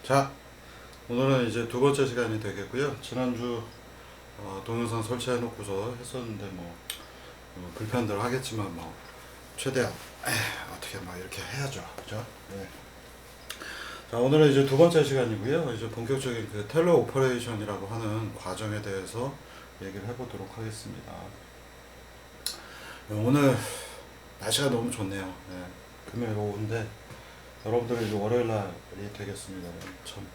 자, 오늘은 이제 두 번째 시간이 되겠고요. 지난주 동영상 설치해 놓고서 했었는데 불편들 하겠지만 최대한 어떻게 이렇게 해야죠, 그죠? 네. 자, 오늘은 이제 두 번째 시간이고요. 이제 본격적인 그 텔레 오퍼레이션이라고 하는 과정에 대해서 얘기를 해보도록 하겠습니다. 오늘 날씨가 너무 좋네요. 네. 금요일 오후인데 여러분들은 이제 월요일 날이 되겠습니다. 참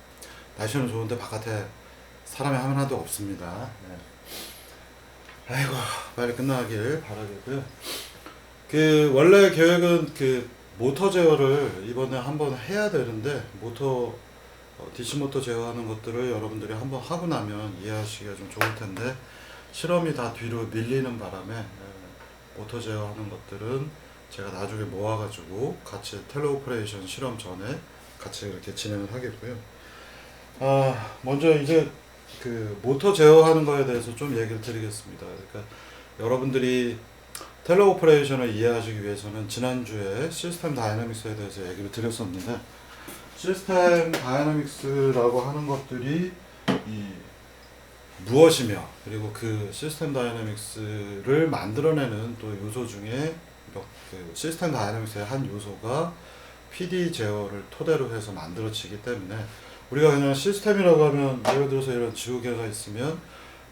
날씨는 좋은데 바깥에 사람이 하나도 없습니다. 네. 아이고, 빨리 끝나길 바라겠고요. 그 원래 계획은 그 모터 제어를 이번에 한번 해야 되는데 DC 모터 제어하는 것들을 여러분들이 한번 하고 나면 이해하시기가 좀 좋을 텐데 실험이 다 뒤로 밀리는 바람에 모터 제어하는 것들은 제가 나중에 모아가지고 같이 텔레오퍼레이션 실험 전에 같이 이렇게 진행을 하겠고요. 먼저 이제 그 모터 제어하는 거에 대해서 좀 얘기를 드리겠습니다. 그러니까 여러분들이 텔레오퍼레이션을 이해하시기 위해서는 지난주에 시스템 다이내믹스에 대해서 얘기를 드렸었는데, 시스템 다이내믹스라고 하는 것들이 무엇이며, 그리고 그 시스템 다이내믹스를 만들어내는 또 요소 중에 그 시스템 다이내믹스의 한 요소가 PD 제어를 토대로 해서 만들어지기 때문에, 우리가 그냥 시스템이라고 하면 예를 들어서 이런 지우개가 있으면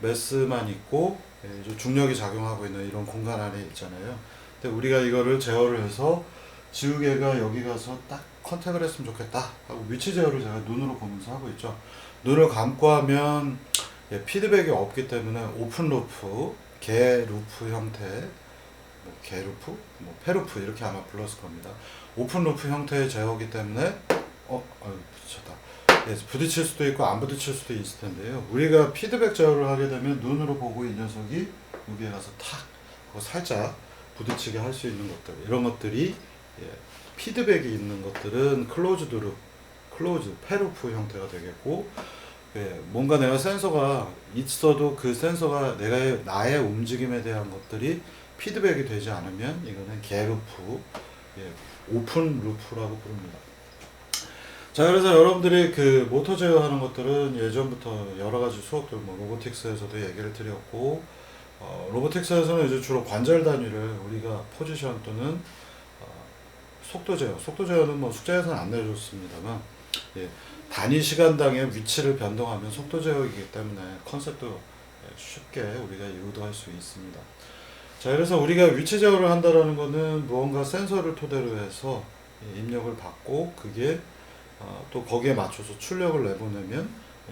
매스만 있고 이제 중력이 작용하고 있는 이런 공간 안에 있잖아요. 근데 우리가 이거를 제어를 해서 지우개가 여기 가서 딱 컨택을 했으면 좋겠다 하고 위치 제어를 제가 눈으로 보면서 하고 있죠. 눈을 감고 하면 피드백이 없기 때문에 오픈 루프, 개 루프 형태, 개 루프, 페루프 이렇게 아마 불렀을 겁니다. 오픈 루프 형태의 제어이기 때문에 부딪혔다. 부딪힐 수도 있고 안 부딪힐 수도 있을 텐데요. 우리가 피드백 제어를 하게 되면 눈으로 보고 이 녀석이 여기에 가서 탁 살짝 부딪히게 할 수 있는 것들, 이런 것들이 피드백이 있는 것들은 클로즈드 룹, 페루프 형태가 되겠고, 뭔가 내가 센서가 있어도 그 센서가 나의 움직임에 대한 것들이 피드백이 되지 않으면 이거는 개루프, 오픈 루프라고 부릅니다. 자, 그래서 여러분들이 그 모터 제어하는 것들은 예전부터 여러 가지 수업들, 로보틱스에서도 얘기를 드렸고, 로보틱스에서는 이제 주로 관절 단위를 우리가 포지션 또는 속도 제어는 숙제에서는 안 내줬습니다만, 단위 시간당의 위치를 변동하면 속도 제어이기 때문에 컨셉도 쉽게 우리가 유도할 수 있습니다. 자, 그래서 우리가 위치 제어를 한다라는 것은 무언가 센서를 토대로 해서 입력을 받고 그게 또 거기에 맞춰서 출력을 내보내면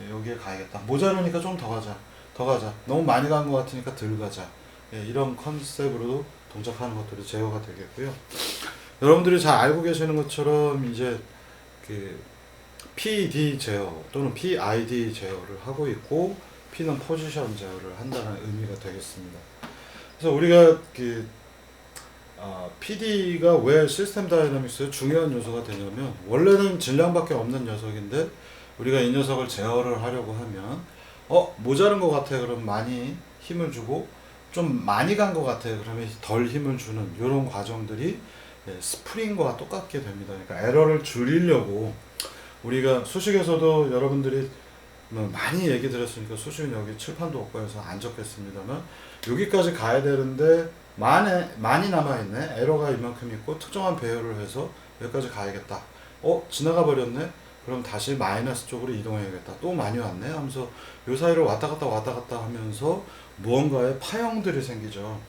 여기에 가야겠다. 모자르니까 좀 더 가자. 너무 많이 간 것 같으니까 덜 가자. 이런 컨셉으로 동작하는 것들이 제어가 되겠고요. 여러분들이 잘 알고 계시는 것처럼 이제 그 PD 제어 또는 PID 제어를 하고 있고, P는 포지션 제어를 한다는 의미가 되겠습니다. 그래서 우리가 PD가 왜 시스템 다이내믹스의 중요한 요소가 되냐면, 원래는 질량밖에 없는 녀석인데 우리가 이 녀석을 제어를 하려고 하면 모자른 것 같아 그러면 많이 힘을 주고, 좀 많이 간 것 같아 그러면 덜 힘을 주는 이런 과정들이 스프링과 똑같게 됩니다. 그러니까 에러를 줄이려고 우리가 수식에서도 여러분들이 많이 얘기 드렸으니까 수식은 여기 칠판도 없고 해서 안 적겠습니다만, 여기까지 가야 되는데 많이 남아있네, 에러가 이만큼 있고 특정한 배열을 해서 여기까지 가야겠다, 지나가 버렸네, 그럼 다시 마이너스 쪽으로 이동해야겠다, 또 많이 왔네 하면서 요 사이를 왔다 갔다 하면서 무언가의 파형들이 생기죠.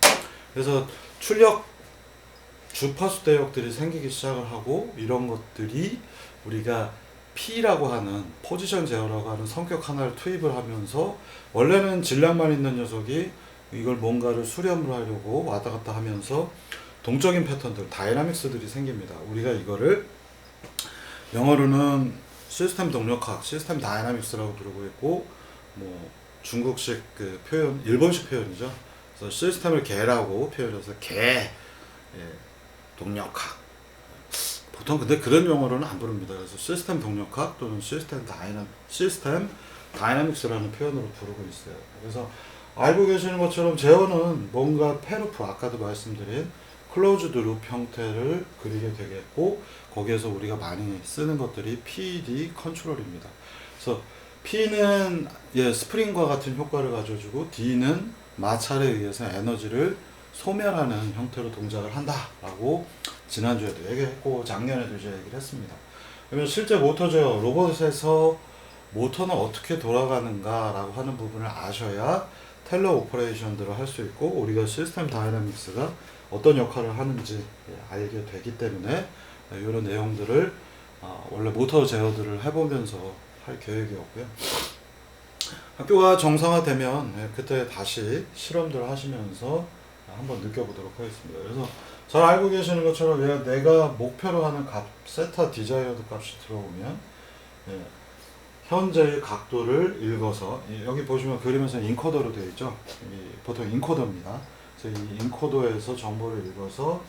그래서 출력 주파수 대역들이 생기기 시작을 하고, 이런 것들이 우리가 P라고 하는 포지션 제어라고 하는 성격 하나를 투입을 하면서, 원래는 질량만 있는 녀석이 이걸 뭔가를 수렴을 하려고 왔다 갔다 하면서 동적인 패턴들, 다이나믹스들이 생깁니다. 우리가 이거를 영어로는 시스템 동력학, 시스템 다이나믹스라고 부르고 있고, 중국식 그 표현, 일본식 표현이죠. 그래서 시스템을 개라고 표현해서 동력학. 보통 근데 그런 용어로는 안 부릅니다. 그래서 시스템 동력학 또는 시스템 다이내믹스라는 표현으로 부르고 있어요. 그래서 알고 계시는 것처럼 제어는 뭔가 페루프, 아까도 말씀드린 클로즈드 룹 형태를 그리게 되겠고, 거기에서 우리가 많이 쓰는 것들이 PD 컨트롤입니다. 그래서 P는 스프링과 같은 효과를 가져주고, D는 마찰에 의해서 에너지를 소멸하는 형태로 동작을 한다라고 지난주에도 얘기했고 작년에도 이제 얘기를 했습니다. 그러면 실제 모터 제어, 로봇에서 모터는 어떻게 돌아가는가라고 하는 부분을 아셔야 텔러 오퍼레이션들을 할 수 있고, 우리가 시스템 다이내믹스가 어떤 역할을 하는지 알게 되기 때문에 이런 내용들을 원래 모터 제어들을 해보면서 할 계획이었고요. 학교가 정상화되면 그때 다시 실험들을 하시면서 한번 느껴보도록 하겠습니다. 그래서 잘 알고 계시는 것처럼 내가 목표로 하는 값, 세타 디자이어드 값이 들어오면 현재의 각도를 읽어서, 여기 보시면 그림에서 인코더로 되어 있죠. 보통 인코더입니다. 그래서 이 인코더에서 정보를 읽어서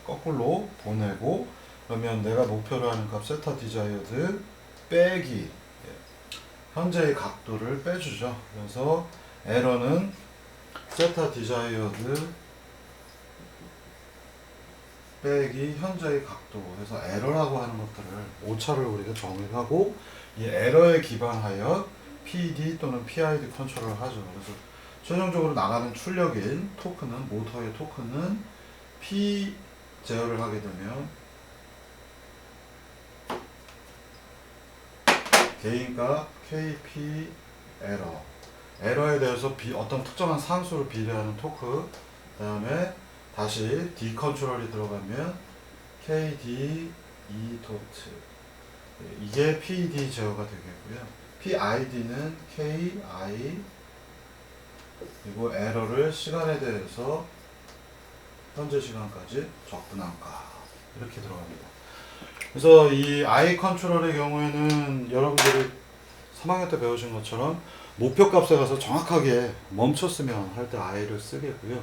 거꾸로 보내고, 그러면 내가 목표로 하는 값 세타 디자이어드 빼기 현재의 각도를 빼주죠. 그래서 에러는 세타 디자이어드 빼기 현재의 각도, 그래서 에러라고 하는 것들을 오차를 우리가 정의를 하고, 이 에러에 기반하여 PD 또는 PID 컨트롤을 하죠. 그래서 최종적으로 나가는 출력인 토크는, 모터의 토크는 P 제어를 하게 되면 개인값 KP 에러에 대해서 어떤 특정한 상수를 비례하는 토크, 그 다음에 다시 D 컨트롤이 들어가면 KD E 토트, 이게 PD 제어가 되겠고요. PID는 KI, 그리고 에러를 시간에 대해서 현재 시간까지 적분한가, 이렇게 들어갑니다. 그래서 이 I 컨트롤의 경우에는 여러분들이 3학년 때 배우신 것처럼 목표 값에 가서 정확하게 멈췄으면 할 때 I를 쓰겠고요.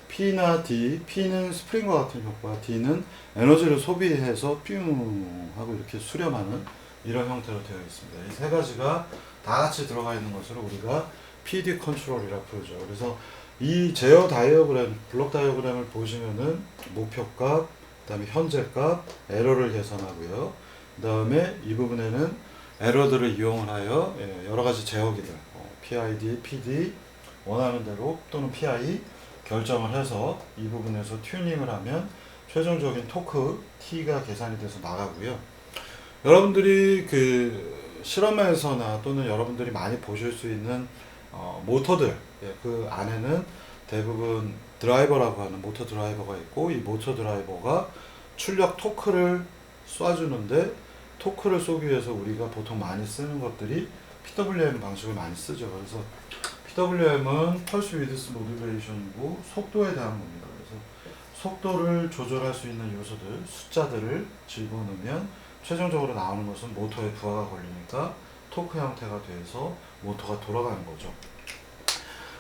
P나 D, P는 스프링과 같은 효과, D는 에너지를 소비해서 뿅 하고 이렇게 수렴하는 이런 형태로 되어 있습니다. 이 세 가지가 다 같이 들어가 있는 것을 우리가 PD 컨트롤이라고 부르죠. 그래서 이 제어 다이어그램, 블록 다이어그램을 보시면은 목표값, 그 다음에 현재값, 에러를 계산하고요. 그 다음에 이 부분에는 에러들을 이용하여 여러 가지 제어기들, PID, PD 원하는 대로 또는 PI 결정을 해서 이 부분에서 튜닝을 하면 최종적인 토크 T가 계산이 돼서 나가고요. 여러분들이 그 실험에서나 또는 여러분들이 많이 보실 수 있는 모터들, 그 안에는 대부분 드라이버라고 하는 모터 드라이버가 있고, 이 모터 드라이버가 출력 토크를 쏴주는데, 토크를 쏘기 위해서 우리가 보통 많이 쓰는 것들이 PWM 방식을 많이 쓰죠. 그래서 PWM은 펄스 위드스 모듈레이션이고 속도에 대한 겁니다. 그래서 속도를 조절할 수 있는 요소들, 숫자들을 집어넣으면 최종적으로 나오는 것은 모터에 부하가 걸리니까 토크 형태가 돼서 모터가 돌아가는 거죠.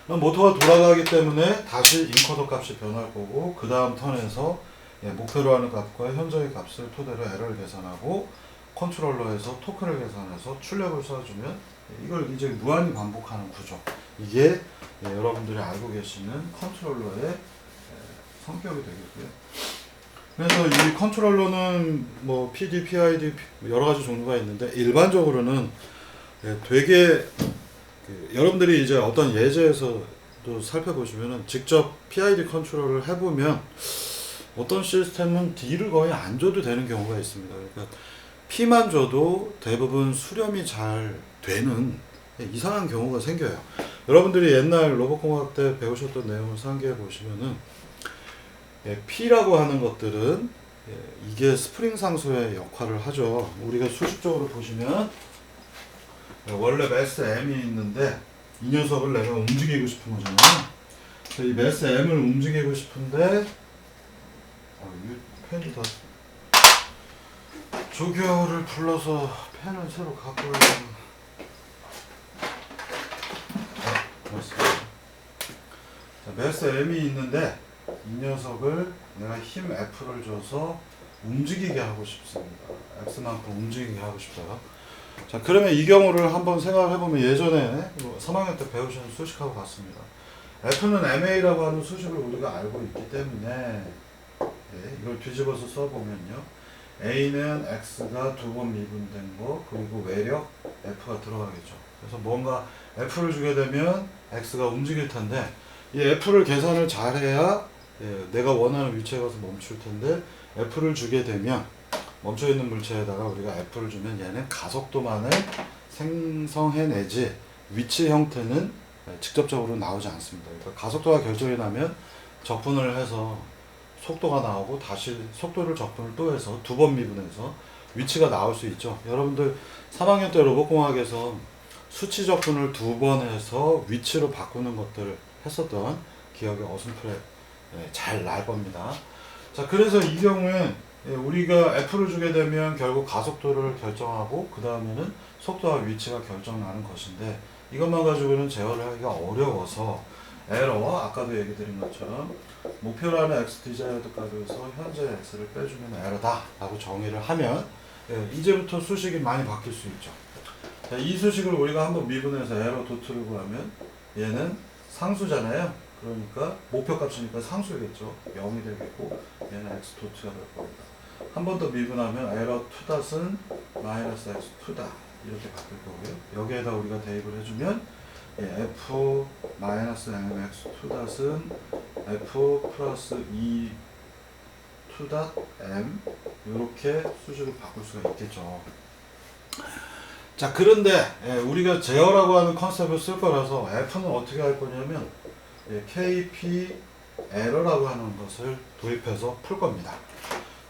그럼 모터가 돌아가기 때문에 다시 인코더 값이 변할 거고, 그 다음 턴에서 목표로 하는 값과 현재의 값을 토대로 에러를 계산하고, 컨트롤러에서 토크를 계산해서 출력을 쏴주면 이걸 이제 무한히 반복하는 구조. 이게 여러분들이 알고 계시는 컨트롤러의 성격이 되겠고요. 그래서 이 컨트롤러는 뭐 PD, PID 여러 가지 종류가 있는데, 일반적으로는 되게 여러분들이 이제 어떤 예제에서도 살펴보시면은 직접 PID 컨트롤을 해보면 어떤 시스템은 D를 거의 안 줘도 되는 경우가 있습니다. 그러니까 P만 줘도 대부분 수렴이 잘 되는 이상한 경우가 생겨요. 여러분들이 옛날 로봇공학 때 배우셨던 내용을 상기해 보시면은 P라고 하는 것들은 이게 스프링 상수의 역할을 하죠. 우리가 수식적으로 보시면 원래 매스 M이 있는데 이 녀석을 내가 움직이고 싶은 거잖아요. 그래서 이 매스 M을 움직이고 싶은데 이 펜이 다 조교를 불러서 펜을 새로 갖고 와야 되는. 매스 M이 있는데 이 녀석을 내가 힘 F를 줘서 움직이게 하고 싶습니다. X만큼 움직이게 하고 싶어요. 자, 그러면 이 경우를 한번 생각을 해보면 예전에 3학년 때 배우신 수식하고 같습니다. F는 MA라고 하는 수식을 우리가 알고 있기 때문에 이걸 뒤집어서 써보면요. A는 X가 2번 미분된 거, 그리고 외력 F가 들어가겠죠. 그래서 뭔가 F를 주게 되면 X가 움직일 텐데, 이 F를 계산을 잘해야 내가 원하는 위치에 가서 멈출 텐데, F를 주게 되면 멈춰있는 물체에다가 우리가 F를 주면 얘는 가속도만을 생성해내지 위치 형태는 직접적으로 나오지 않습니다. 그러니까 가속도가 결정이 나면 적분을 해서 속도가 나오고 다시 속도를 적분을 또 해서 2번 미분해서 위치가 나올 수 있죠. 여러분들 3학년 때 로봇공학에서 수치 적분을 2번 해서 위치로 바꾸는 것들을 했었던 기억이 어슴프레 잘 날 겁니다. 자, 그래서 이 경우에 우리가 F를 주게 되면 결국 가속도를 결정하고 그 다음에는 속도와 위치가 결정나는 것인데, 이것만 가지고는 제어를 하기가 어려워서 에러와 아까도 얘기 드린 것처럼 목표라는 x 디자이어드 값에서 현재 x를 빼주면 에러다 라고 정의를 하면 이제부터 수식이 많이 바뀔 수 있죠. 자, 이 수식을 우리가 한번 미분해서 에러 도트를 구하면 얘는 상수잖아요. 그러니까 목표값이니까 상수겠죠. 0이 되겠고 얘는 x 도트가 될 겁니다. 한 번 더 미분하면 에러 투닷은 마이너스 x 투닷 이렇게 바뀔 거고요. 여기에다 우리가 대입을 해주면 f 마이너스 mx 투닷은 f 플러스 2 투닷 m 이렇게 수식을 바꿀 수가 있겠죠. 자, 그런데 우리가 제어라고 하는 컨셉을 쓸 거라서 f는 어떻게 할 거냐면 kp 에러라고 하는 것을 도입해서 풀 겁니다.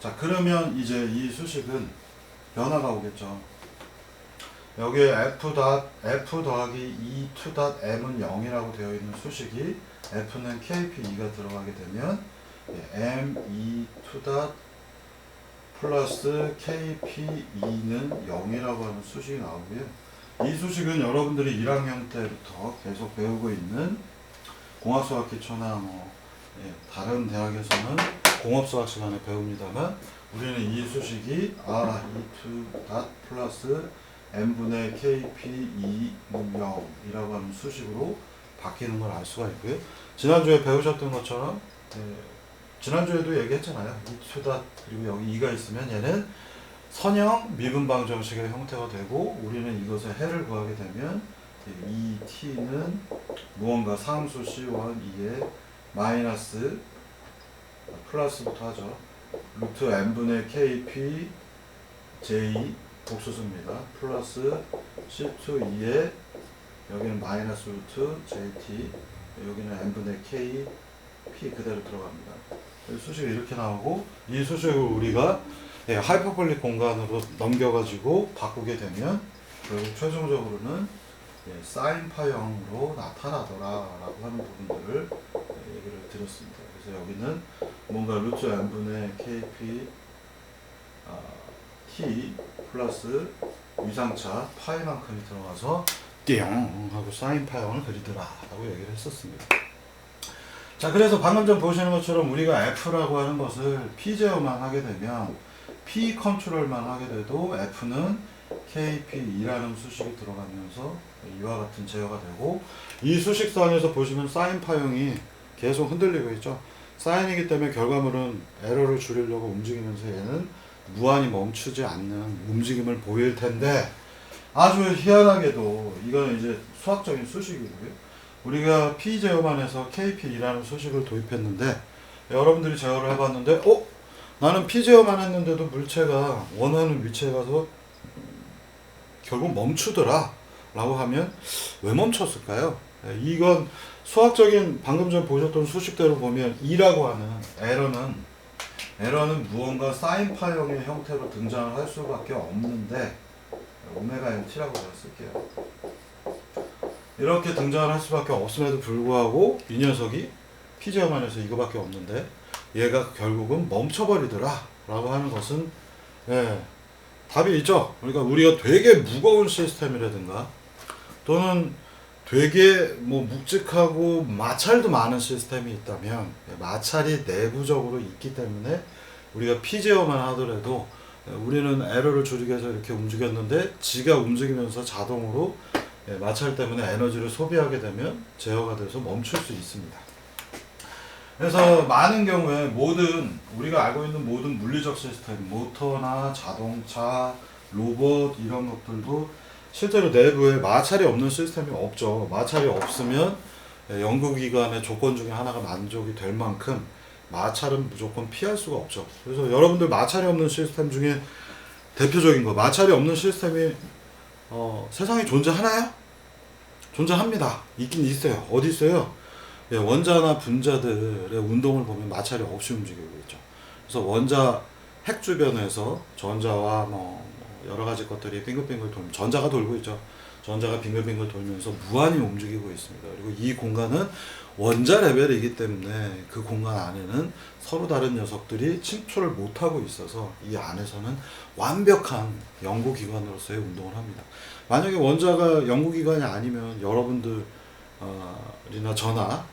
자, 그러면 이제 이 수식은 변화가 오겠죠. 여기에 f 더하기 2 투 m은 0이라고 되어 있는 수식이 f는 kp2가 들어가게 되면 m2 투 플러스 kp2는 0이라고 하는 수식이 나오고요. 이 수식은 여러분들이 1학년 때부터 계속 배우고 있는 공학수학 기초나 다른 대학에서는 공업수학 시간에 배웁니다만, 우리는 이 수식이 r2 플러스 m분의 kp2는 0이라고 하는 수식으로 바뀌는 걸 알 수가 있고요. 지난주에 배우셨던 것처럼 지난주에도 얘기했잖아요. 2 그리고 여기 2가 있으면 얘는 선형 미분방 정식의 형태가 되고, 우리는 이것의 해를 구하게 되면 이 t는 무언가 상수 c1 2에 마이너스 플러스부터 하죠. 루트 n분의 kp j 복수수입니다. 플러스 c2 2에 여기는 마이너스 루트 jt, 여기는 n분의 k p 그대로 들어갑니다. 수식이 이렇게 나오고, 이 수식을 우리가 하이퍼볼릭 공간으로 넘겨가지고 바꾸게 되면 결국 최종적으로는 사인파형으로 나타나더라 라고 하는 부분들을 얘기를 드렸습니다. 그래서 여기는 뭔가 루트 n분의 kp t 플러스 위상차 파이만큼이 들어가서 띵 하고 사인파형을 그리더라 라고 얘기를 했었습니다. 자, 그래서 방금 전 보시는 것처럼 우리가 F라고 하는 것을 P 제어만 하게 되면, P 컨트롤만 하게 돼도 F는 KP2라는 수식이 들어가면서 이와 같은 제어가 되고, 이 수식상에서 보시면 사인 파형이 계속 흔들리고 있죠. 사인이기 때문에 결과물은 에러를 줄이려고 움직이면서 얘는 무한히 멈추지 않는 움직임을 보일 텐데, 아주 희한하게도 이거는 이제 수학적인 수식이고요. 우리가 P 제어만 해서 KP2라는 수식을 도입했는데, 여러분들이 제어를 해봤는데 나는 P 제어만 했는데도 물체가 원하는 위치에 가서 결국 멈추더라 라고 하면 왜 멈췄을까요? 이건 수학적인 방금 전 보셨던 수식대로 보면 2라고 하는 에러는 무언가 사인파형의 형태로 등장을 할 수밖에 없는데, 오메가 mt라고 제가 쓸게요. 이렇게 등장을 할 수밖에 없음에도 불구하고 이 녀석이 P제어만 해서 이거밖에 없는데 얘가 결국은 멈춰버리더라 라고 하는 것은 답이 있죠. 그러니까 우리가 되게 무거운 시스템이라든가 또는 되게 묵직하고 마찰도 많은 시스템이 있다면, 마찰이 내부적으로 있기 때문에 우리가 P제어만 하더라도 우리는 에러를 줄이기 위해서 이렇게 움직였는데 지가 움직이면서 자동으로 마찰 때문에 에너지를 소비하게 되면 제어가 돼서 멈출 수 있습니다. 그래서 많은 경우에 모든 우리가 알고 있는 모든 물리적 시스템, 모터나 자동차, 로봇 이런 것들도 실제로 내부에 마찰이 없는 시스템이 없죠. 마찰이 없으면 연구기관의 조건 중에 하나가 만족이 될 만큼 마찰은 무조건 피할 수가 없죠. 그래서 여러분들 마찰이 없는 시스템 중에 대표적인 거, 마찰이 없는 시스템이 세상에 존재하나요? 존재합니다. 있긴 있어요. 어디 있어요? 예, 원자나 분자들의 운동을 보면 마찰이 없이 움직이고 있죠. 그래서 원자 핵 주변에서 전자와 여러 가지 것들이 빙글빙글 돌면 전자가 돌고 있죠. 전자가 빙글빙글 돌면서 무한히 움직이고 있습니다. 그리고 이 공간은 원자 레벨이기 때문에 그 공간 안에는 서로 다른 녀석들이 침투를 못하고 있어서 이 안에서는 완벽한 연구기관으로서의 운동을 합니다. 만약에 원자가 연구기관이 아니면 여러분들이나 저나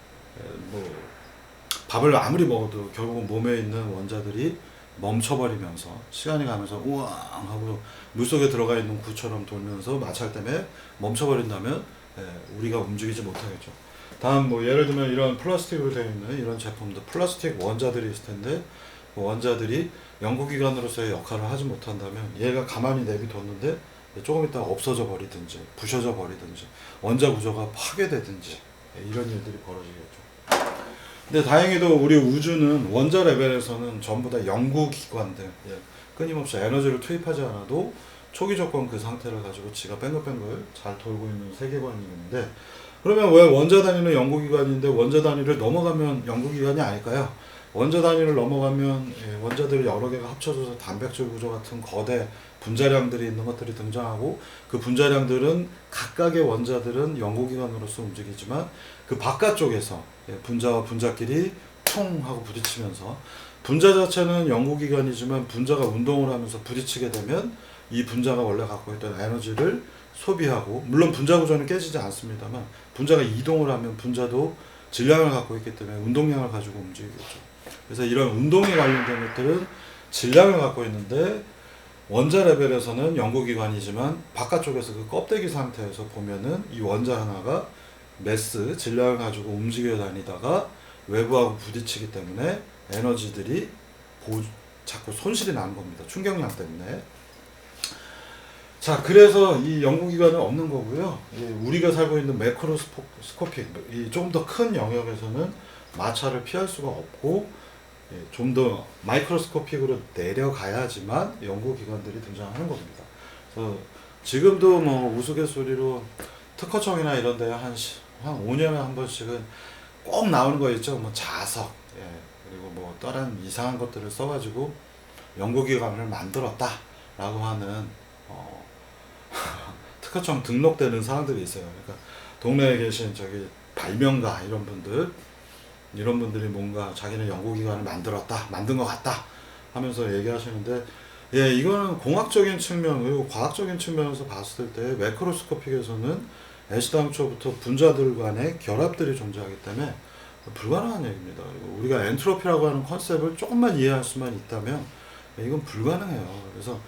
밥을 아무리 먹어도 결국은 몸에 있는 원자들이 멈춰버리면서 시간이 가면서 우왕 하고 물속에 들어가 있는 구처럼 돌면서 마찰 때문에 멈춰버린다면 우리가 움직이지 못하겠죠. 다음 예를 들면 이런 플라스틱으로 되어 있는 이런 제품들 플라스틱 원자들이 있을 텐데 그 원자들이 연구기관으로서의 역할을 하지 못한다면 얘가 가만히 내비뒀는데 조금 있다가 없어져 버리든지 부셔져 버리든지 원자 구조가 파괴되든지 이런 일들이 벌어지겠죠. 근데 다행히도 우리 우주는 원자 레벨에서는 전부 다 연구기관들 끊임없이 에너지를 투입하지 않아도 초기 조건 그 상태를 가지고 지가 뱅글뱅글 잘 돌고 있는 세계관이 있는데 그러면 왜 원자 단위는 연구기관인데 원자 단위를 넘어가면 연구기관이 아닐까요? 원자 단위를 넘어가면 원자들 여러 개가 합쳐져서 단백질 구조 같은 거대 분자량들이 있는 것들이 등장하고 그 분자량들은 각각의 원자들은 연구기관으로서 움직이지만 그 바깥쪽에서 분자와 분자끼리 총 하고 부딪히면서 분자 자체는 연구기관이지만 분자가 운동을 하면서 부딪히게 되면 이 분자가 원래 갖고 있던 에너지를 소비하고 물론 분자 구조는 깨지지 않습니다만 분자가 이동을 하면 분자도 질량을 갖고 있기 때문에 운동량을 가지고 움직이겠죠. 그래서 이런 운동에 관련된 것들은 질량을 갖고 있는데 원자 레벨에서는 연구기관이지만 바깥쪽에서 그 껍데기 상태에서 보면은 이 원자 하나가 매스, 질량을 가지고 움직여 다니다가 외부하고 부딪히기 때문에 에너지들이 자꾸 손실이 나는 겁니다. 충격량 때문에. 자, 그래서 이 연구기관은 없는 거고요. 우리가 살고 있는 매크로스코픽, 조금 더 큰 영역에서는 마찰을 피할 수가 없고 좀 더 마이크로스코픽으로 내려가야지만 연구기관들이 등장하는 겁니다. 그래서 지금도 우스갯소리로 특허청이나 이런 데 한 5년에 한 번씩은 꼭 나오는 거 있죠. 자석, 그리고 다른 이상한 것들을 써가지고 연구기관을 만들었다 라고 하는 특허청 등록되는 사항들이 있어요. 그러니까 동네에 계신 발명가 이런 분들이 뭔가 자기는 연구기관을 만든 것 같다 하면서 얘기하시는데 이거는 공학적인 측면 그리고 과학적인 측면에서 봤을 때 매크로스코픽에서는 애시당초부터 분자들 간의 결합들이 존재하기 때문에 불가능한 얘기입니다. 그리고 우리가 엔트로피라고 하는 컨셉을 조금만 이해할 수만 있다면 이건 불가능해요. 그래서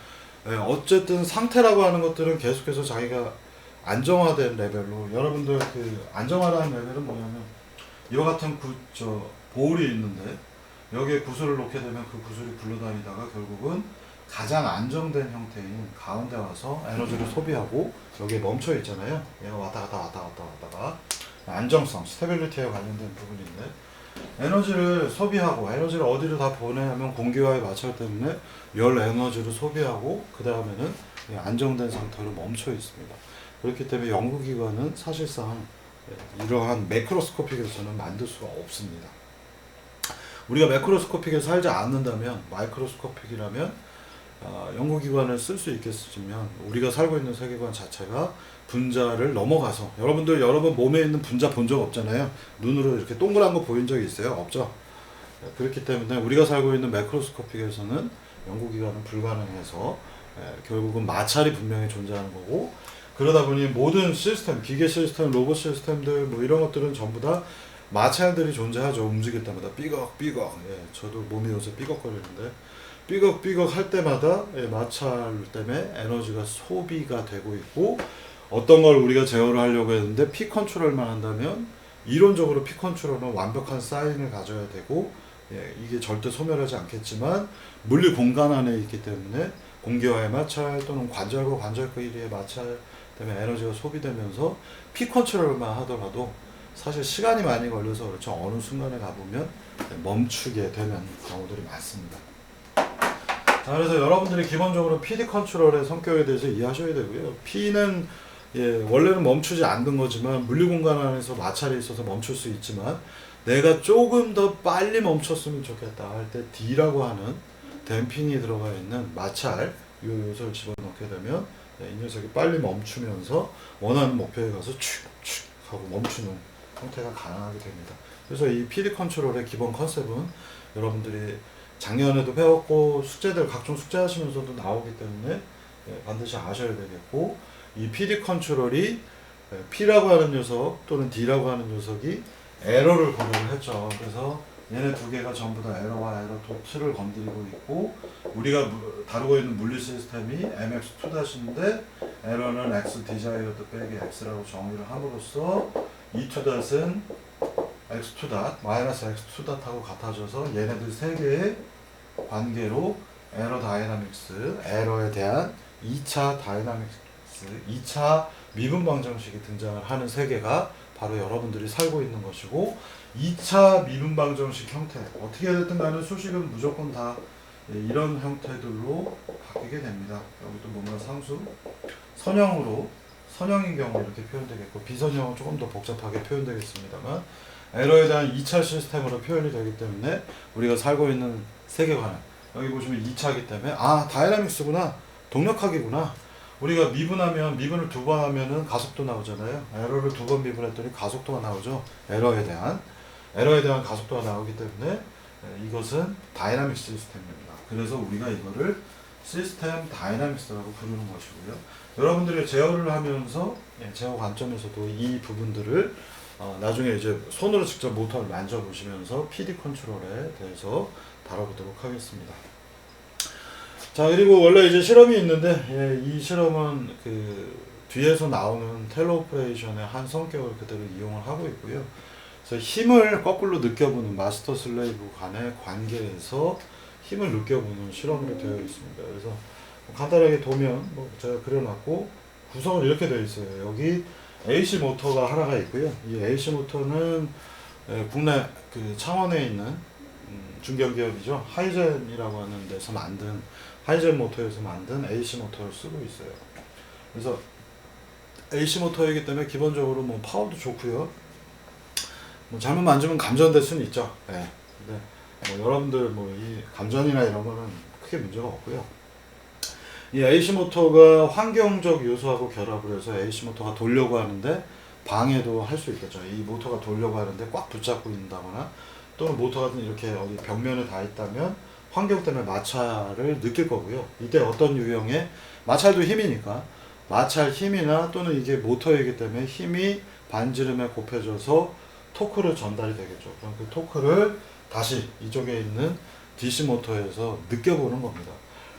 어쨌든 상태라고 하는 것들은 계속해서 자기가 안정화된 레벨로 여러분들 그 안정화라는 레벨은 뭐냐면 이와 같은 볼이 있는데 여기에 구슬을 놓게 되면 그 구슬이 굴러다니다가 결국은 가장 안정된 형태인 가운데 와서 에너지를 소비하고 여기에 멈춰 있잖아요. 얘가 왔다 갔다가 안정성, 스테빌리티에 관련된 부분인데 에너지를 소비하고 에너지를 어디로 다 보내냐면 공기와의 마찰 때문에 열 에너지를 소비하고 그 다음에는 안정된 상태로 멈춰 있습니다. 그렇기 때문에 연구기관은 사실상 이러한 매크로스코픽에서는 만들 수가 없습니다. 우리가 매크로스코픽에 살지 않는다면 마이크로스코픽이라면 연구기관을 쓸 수 있겠지만 우리가 살고 있는 세계관 자체가 분자를 넘어가서 여러분 몸에 있는 분자 본 적 없잖아요. 눈으로 이렇게 동그란 거 보인 적이 있어요? 없죠. 그렇기 때문에 우리가 살고 있는 매크로스코픽에서는 연구기관은 불가능해서 결국은 마찰이 분명히 존재하는 거고 그러다 보니 모든 시스템, 기계 시스템, 로봇 시스템들 이런 것들은 전부 다 마찰들이 존재하죠. 움직일 때마다 삐걱삐걱. 저도 몸이 요새 삐걱거리는데 삐걱삐걱 할 때마다 마찰 때문에 에너지가 소비가 되고 있고 어떤 걸 우리가 제어를 하려고 했는데 피 컨트롤만 한다면 이론적으로 피 컨트롤은 완벽한 사인을 가져야 되고, 예, 이게 절대 소멸하지 않겠지만 물리 공간 안에 있기 때문에 공기와의 마찰 또는 관절과 관절끼리의 마찰 때문에 에너지가 소비되면서 피 컨트롤만 하더라도 사실 시간이 많이 걸려서 그렇죠. 어느 순간에 가보면 멈추게 되는 경우들이 많습니다. 자, 그래서 여러분들이 기본적으로 PD 컨트롤의 성격에 대해서 이해하셔야 되고요. P는 예, 원래는 멈추지 않는 거지만 물리 공간 안에서 마찰이 있어서 멈출 수 있지만 내가 조금 더 빨리 멈췄으면 좋겠다 할 때 D라고 하는 댐핑이 들어가 있는 마찰 이 요소를 집어넣게 되면 이 녀석이 빨리 멈추면서 원하는 목표에 가서 축축 하고 멈추는 형태가 가능하게 됩니다. 그래서 이 PD 컨트롤의 기본 컨셉은 여러분들이 작년에도 배웠고 숙제들 각종 숙제 하시면서도 나오기 때문에 반드시 아셔야 되겠고, 이 PD 컨트롤이 P라고 하는 녀석 또는 D라고 하는 녀석이 에러를 고려를 했죠. 그래서 얘네 두 개가 전부 다 에러와 에러 도트를 건드리고 있고, 우리가 다루고 있는 물리 시스템이 mx2-인데 에러는 x 디자이어드 빼기 x라고 정의를 함으로써 e2-은 x2- 마이너스 x2-하고 같아져서 얘네들 세 개의 관계로 에러 다이나믹스, 에러에 대한 2차 다이나믹스, 2차 미분 방정식이 등장을 하는 세계가 바로 여러분들이 살고 있는 것이고, 2차 미분 방정식 형태 어떻게 됐든 간에 수식은 무조건 다 이런 형태들로 바뀌게 됩니다. 여기도 뭔가 상수 선형으로, 선형인 경우 이렇게 표현되겠고 비선형은 조금 더 복잡하게 표현되겠습니다만 에러에 대한 2차 시스템으로 표현이 되기 때문에 우리가 살고 있는 세계관은 여기 보시면 2차이기 때문에 아 다이나믹스구나, 동력학이구나. 우리가 미분하면 미분을 두 번 하면은 가속도 나오잖아요. 에러를 두 번 미분했더니 가속도가 나오죠. 에러에 대한 가속도가 나오기 때문에 이것은 다이나믹 시스템입니다. 그래서 우리가 이거를 시스템 다이나믹스라고 부르는 것이고요. 여러분들이 제어를 하면서 제어 관점에서도 이 부분들을 나중에 이제 손으로 직접 모터를 만져보시면서 PD 컨트롤에 대해서 다뤄보도록 하겠습니다. 자, 그리고 원래 이제 실험이 있는데 이 실험은 그 뒤에서 나오는 텔레오퍼레이션의 한 성격을 그대로 이용을 하고 있고요. 그래서 힘을 거꾸로 느껴보는 마스터 슬레이브 간의 관계에서 힘을 느껴보는 실험으로 되어 있습니다. 그래서 간단하게 도면 제가 그려놨고 구성은 이렇게 되어 있어요. 여기 AC 모터가 하나가 있고요. 이 AC 모터는 국내 그 창원에 있는 중견기업이죠. 하이젠이라고 하는 데서 만든 하이젠 모터에서 만든 AC 모터를 쓰고 있어요. 그래서 AC 모터이기 때문에 기본적으로 뭐 파워도 좋고요. 뭐 잘못 만지면 감전될 수는 있죠. 네. 근데 뭐 여러분들 뭐 이 감전이나 이런 거는 크게 문제가 없고요. 이 AC 모터가 환경적 요소하고 결합을 해서 AC 모터가 돌려고 하는데 방해도 할 수 있겠죠. 이 모터가 돌려고 하는데 꽉 붙잡고 있다거나 또는 모터가 이렇게 어디 벽면에 닿아 있다면 환경 때문에 마찰을 느낄 거고요. 이때 어떤 유형의 마찰도 힘이니까 마찰 힘이나 또는 이게 모터이기 때문에 힘이 반지름에 곱해져서 토크를 전달이 되겠죠. 그럼 그 토크를 다시 이쪽에 있는 DC 모터에서 느껴보는 겁니다.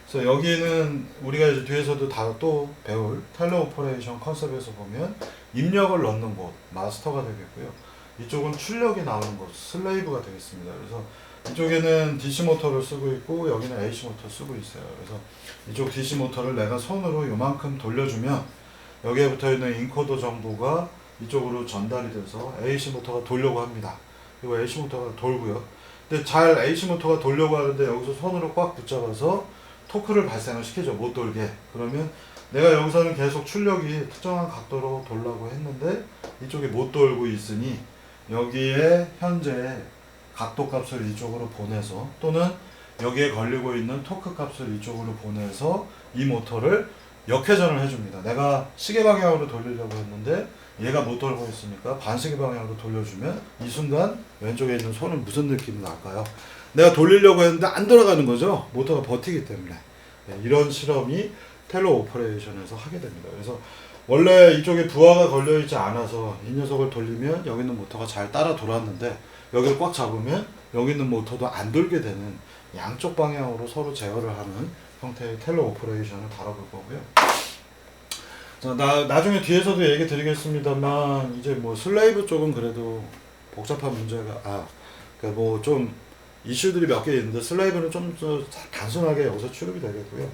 그래서 여기는 우리가 이제 뒤에서도 다 또 배울 텔레오퍼레이션 컨셉에서 보면 입력을 넣는 곳, 마스터가 되겠고요. 이쪽은 출력이 나오는 곳, 슬레이브가 되겠습니다. 그래서 이쪽에는 DC 모터를 쓰고 있고 여기는 AC 모터 쓰고 있어요. 그래서 이쪽 DC 모터를 내가 손으로 요만큼 돌려주면 여기에 붙어있는 인코더 정보가 이쪽으로 전달이 돼서 AC 모터가 돌려고 합니다. 그리고 AC 모터가 돌고요. 근데 잘 AC 모터가 돌려고 하는데 여기서 손으로 꽉 붙잡아서 토크를 발생을 시키죠. 못 돌게. 그러면 내가 여기서는 계속 출력이 특정한 각도로 돌라고 했는데 이쪽이 못 돌고 있으니 여기에 현재 각도 값을 이쪽으로 보내서 또는 여기에 걸리고 있는 토크 값을 이쪽으로 보내서 이 모터를 역회전을 해줍니다. 내가 시계 방향으로 돌리려고 했는데 얘가 못 돌고 있으니까 반시계 방향으로 돌려주면 이 순간 왼쪽에 있는 손은 무슨 느낌이 날까요? 내가 돌리려고 했는데 안 돌아가는 거죠. 모터가 버티기 때문에. 이런 실험이 텔레오퍼레이션에서 하게 됩니다. 그래서 원래 이쪽에 부하가 걸려있지 않아서 이 녀석을 돌리면 여기 있는 모터가 잘 따라 돌았는데 여기를 꽉 잡으면 여기 있는 모터도 안 돌게 되는 양쪽 방향으로 서로 제어를 하는 형태의 텔레오퍼레이션을 다뤄볼 거고요. 자, 나중에 뒤에서도 얘기 드리겠습니다만 이제 뭐 슬레이브 쪽은 그래도 복잡한 문제가 그러니까 뭐 좀 이슈들이 몇 개 있는데 슬레이브는 좀 더 단순하게 여기서 추립이 되겠고요.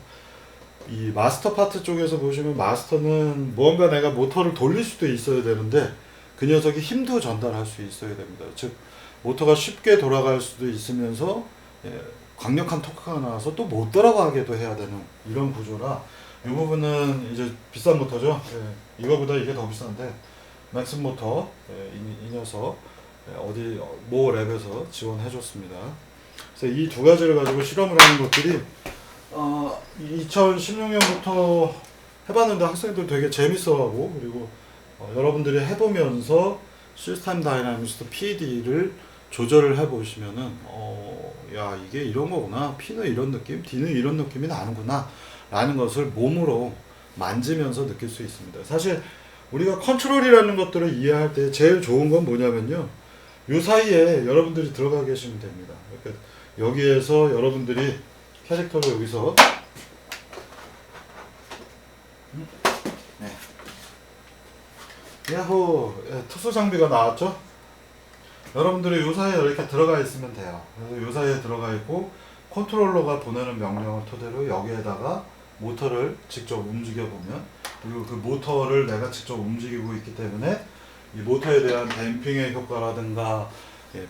이 마스터 파트 쪽에서 보시면 마스터는 무언가 내가 모터를 돌릴 수도 있어야 되는데 그 녀석이 힘도 전달할 수 있어야 됩니다. 즉 모터가 쉽게 돌아갈 수도 있으면서 강력한 토크가 나와서 또 못 돌아가게도 해야 되는 이런 구조라 이 부분은 이제 비싼 모터죠. 이거보다 이게 더 비싼데 맥스 모터 이 녀석 어디 모 랩에서 지원해 줬습니다. 그래서 이 두 가지를 가지고 실험을 하는 것들이 2016년부터 해봤는데 학생들 되게 재밌어하고 그리고 여러분들이 해보면서 시스템 다이나믹스 PD를 조절을 해보시면은 야 이게 이런 거구나, P는 이런 느낌, D는 이런 느낌이 나는구나 라는 것을 몸으로 만지면서 느낄 수 있습니다. 사실 우리가 컨트롤이라는 것들을 이해할 때 제일 좋은 건 뭐냐면요, 요 사이에 여러분들이 들어가 계시면 됩니다. 그러니까 여기에서 여러분들이 캐릭터를 여기서 야호, 특수 장비가 나왔죠? 여러분들이 요 사이에 이렇게 들어가 있으면 돼요. 그래서 요 사이에 들어가 있고 컨트롤러가 보내는 명령을 토대로 여기에다가 모터를 직접 움직여 보면, 그리고 그 모터를 내가 직접 움직이고 있기 때문에 이 모터에 대한 댐핑의 효과라든가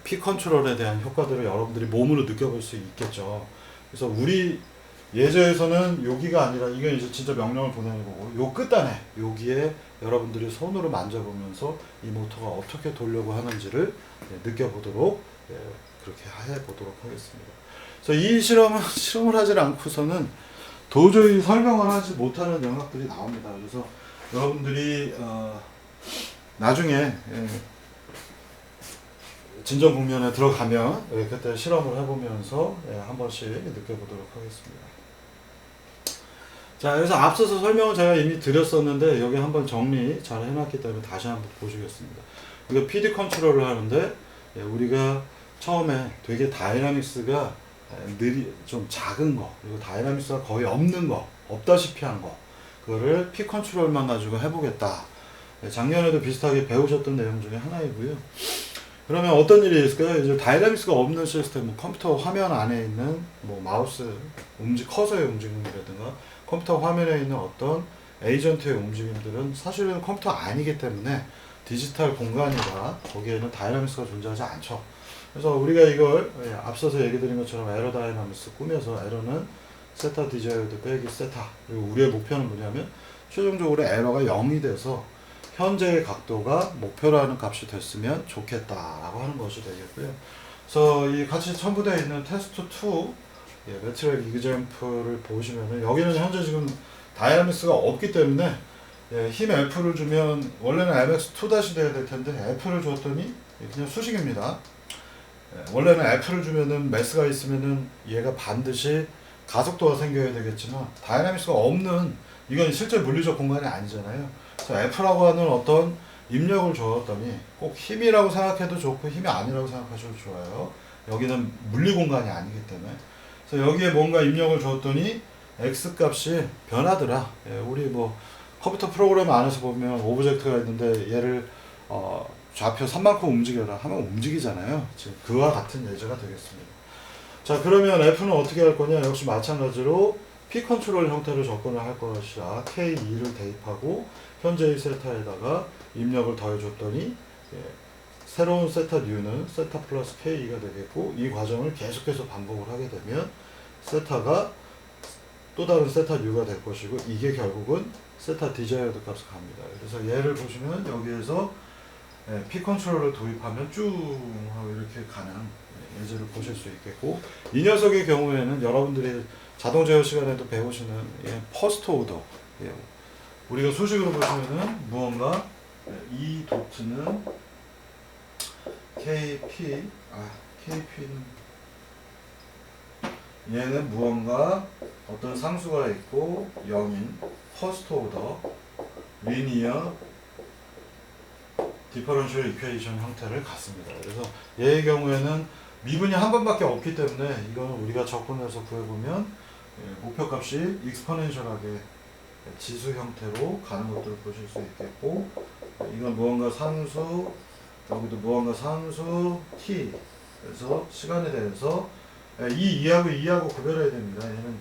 피 컨트롤에 대한 효과들을 여러분들이 몸으로 느껴볼 수 있겠죠. 그래서 우리 예제에서는 여기가 아니라 이건 이제 진짜 명령을 보내는 거고, 요 끝단에 여기에 여러분들이 손으로 만져보면서 이 모터가 어떻게 돌려고 하는지를 느껴보도록 그렇게 해보도록 하겠습니다. 그래서 이 실험을 하지 않고서는 도저히 설명을 하지 못하는 영역들이 나옵니다. 그래서 여러분들이 나중에 진정 국면에 들어가면 그때 실험을 해보면서 한 번씩 느껴보도록 하겠습니다. 자, 그래서 앞서서 설명을 제가 이미 드렸었는데 여기 한번 정리 잘 해놨기 때문에 다시 한번 보시겠습니다. 이거 PD 컨트롤을 하는데 우리가 처음에 되게 다이나믹스가 좀 작은 거, 그리고 다이나믹스가 거의 없는 거, 없다시피 한 거, 그거를 P 컨트롤만 가지고 해보겠다. 작년에도 비슷하게 배우셨던 내용 중에 하나이고요. 그러면 어떤 일이 있을까요? 이제 다이나믹스가 없는 시스템, 컴퓨터 화면 안에 있는 뭐 마우스 커서의 움직임이라든가 컴퓨터 화면에 있는 어떤 에이전트의 움직임들은 사실은 컴퓨터 아니기 때문에 디지털 공간이라 거기에는 다이나믹스가 존재하지 않죠. 그래서 우리가 이걸 앞서서 얘기 드린 것처럼 에러 다이나믹스 꾸며서 에러는 세타 디자이어드 빼기 세타, 그리고 우리의 목표는 뭐냐면 최종적으로 에러가 0이 돼서 현재의 각도가 목표라는 값이 됐으면 좋겠다라고 하는 것이 되겠고요. 그래서 이 같이 첨부되어 있는 테스트 2 매트릭 이그젬플을 보시면은 여기는 현재 지금 다이나믹스가 없기 때문에 힘 F를 주면 원래는 MX2- 돼야 될 텐데 F를 줬더니 그냥 수식입니다. 원래는 F를 주면은 매스가 있으면은 얘가 반드시 가속도가 생겨야 되겠지만 다이나믹스가 없는, 이건 실제 물리적 공간이 아니잖아요. 그래서 F라고 하는 어떤 입력을 줬더니 꼭 힘이라고 생각해도 좋고 힘이 아니라고 생각하셔도 좋아요. 여기는 물리 공간이 아니기 때문에. 그래서 여기에 뭔가 입력을 줬더니 X 값이 변하더라. 우리 뭐 컴퓨터 프로그램 안에서 보면 오브젝트가 있는데 얘를 좌표 3만큼 움직여라 하면 움직이잖아요. 지금 그와 같은 예제가 되겠습니다. 자, 그러면 F는 어떻게 할 거냐? 역시 마찬가지로 P 컨트롤 형태로 접근을 할 것이라 K2를 대입하고 현재의 세타에다가 입력을 더해줬더니 새로운 세타 U는 세타 플러스 K2가 되겠고, 이 과정을 계속해서 반복을 하게 되면 세타가 또 다른 세타 U가 될 것이고, 이게 결국은 세타 디자이어드 값을 갑니다. 그래서 얘를 보시면 여기에서 P 컨트롤을 도입하면 쭉 하고 이렇게 가는 예제를 보실 수 있겠고, 이 녀석의 경우에는 여러분들이 자동 제어 시간에도 배우시는 퍼스트 오더, 우리가 수식으로 보시면은 무언가 이 도트는 KP는 얘는 무언가 어떤 상수가 있고 0인 퍼스트 오더 리니어 디퍼런셜 이퀘이션 형태를 갖습니다. 그래서 얘의 경우에는 미분이 한 번밖에 없기 때문에 이거는 우리가 적분해서 구해보면 목표값이 익스포넨셜하게 지수 형태로 가는 것들을 보실 수 있겠고, 이건 무언가 상수, 여기도 무언가 상수 t. 그래서 시간에 대해서 이 2하고 2하고 구별해야 됩니다. 얘는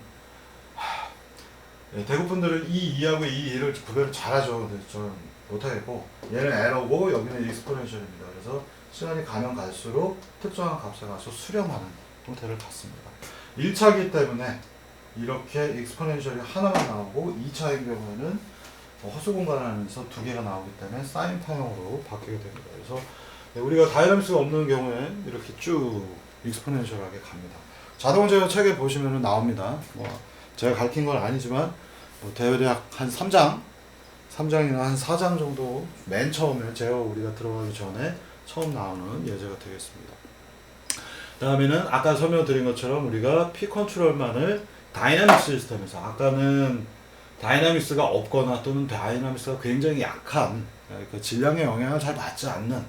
대부분들은 이 2하고 이 2를 구별을 잘하죠. 근데 저는 못하겠고, 얘는 에러고 여기는 익스포넨셜입니다. 그래서 시간이 가면 갈수록 특정한 값에 가서 수렴하는 형태를 갖습니다. 1차이기 때문에 이렇게 익스포넨셜이 하나가 나오고, 2차인 경우에는 허수 공간 안에서 두 개가 나오기 때문에 사인파형으로 바뀌게 됩니다. 그래서 우리가 다이나믹스가 없는 경우에 이렇게 쭉 익스포넨셜하게 갑니다. 자동 제어 책에 보시면 나옵니다. 제가 가르친 건 아니지만 대략 한 3장이나 한 4장 정도 맨 처음에 제어 우리가 들어가기 전에 처음 나오는 예제가 되겠습니다. 다음에는 아까 설명드린 것처럼 우리가 P 컨트롤만을 다이나믹 시스템에서, 아까는 다이나믹스가 없거나 또는 다이나믹스가 굉장히 약한, 그 질량의 영향을 잘 받지 않는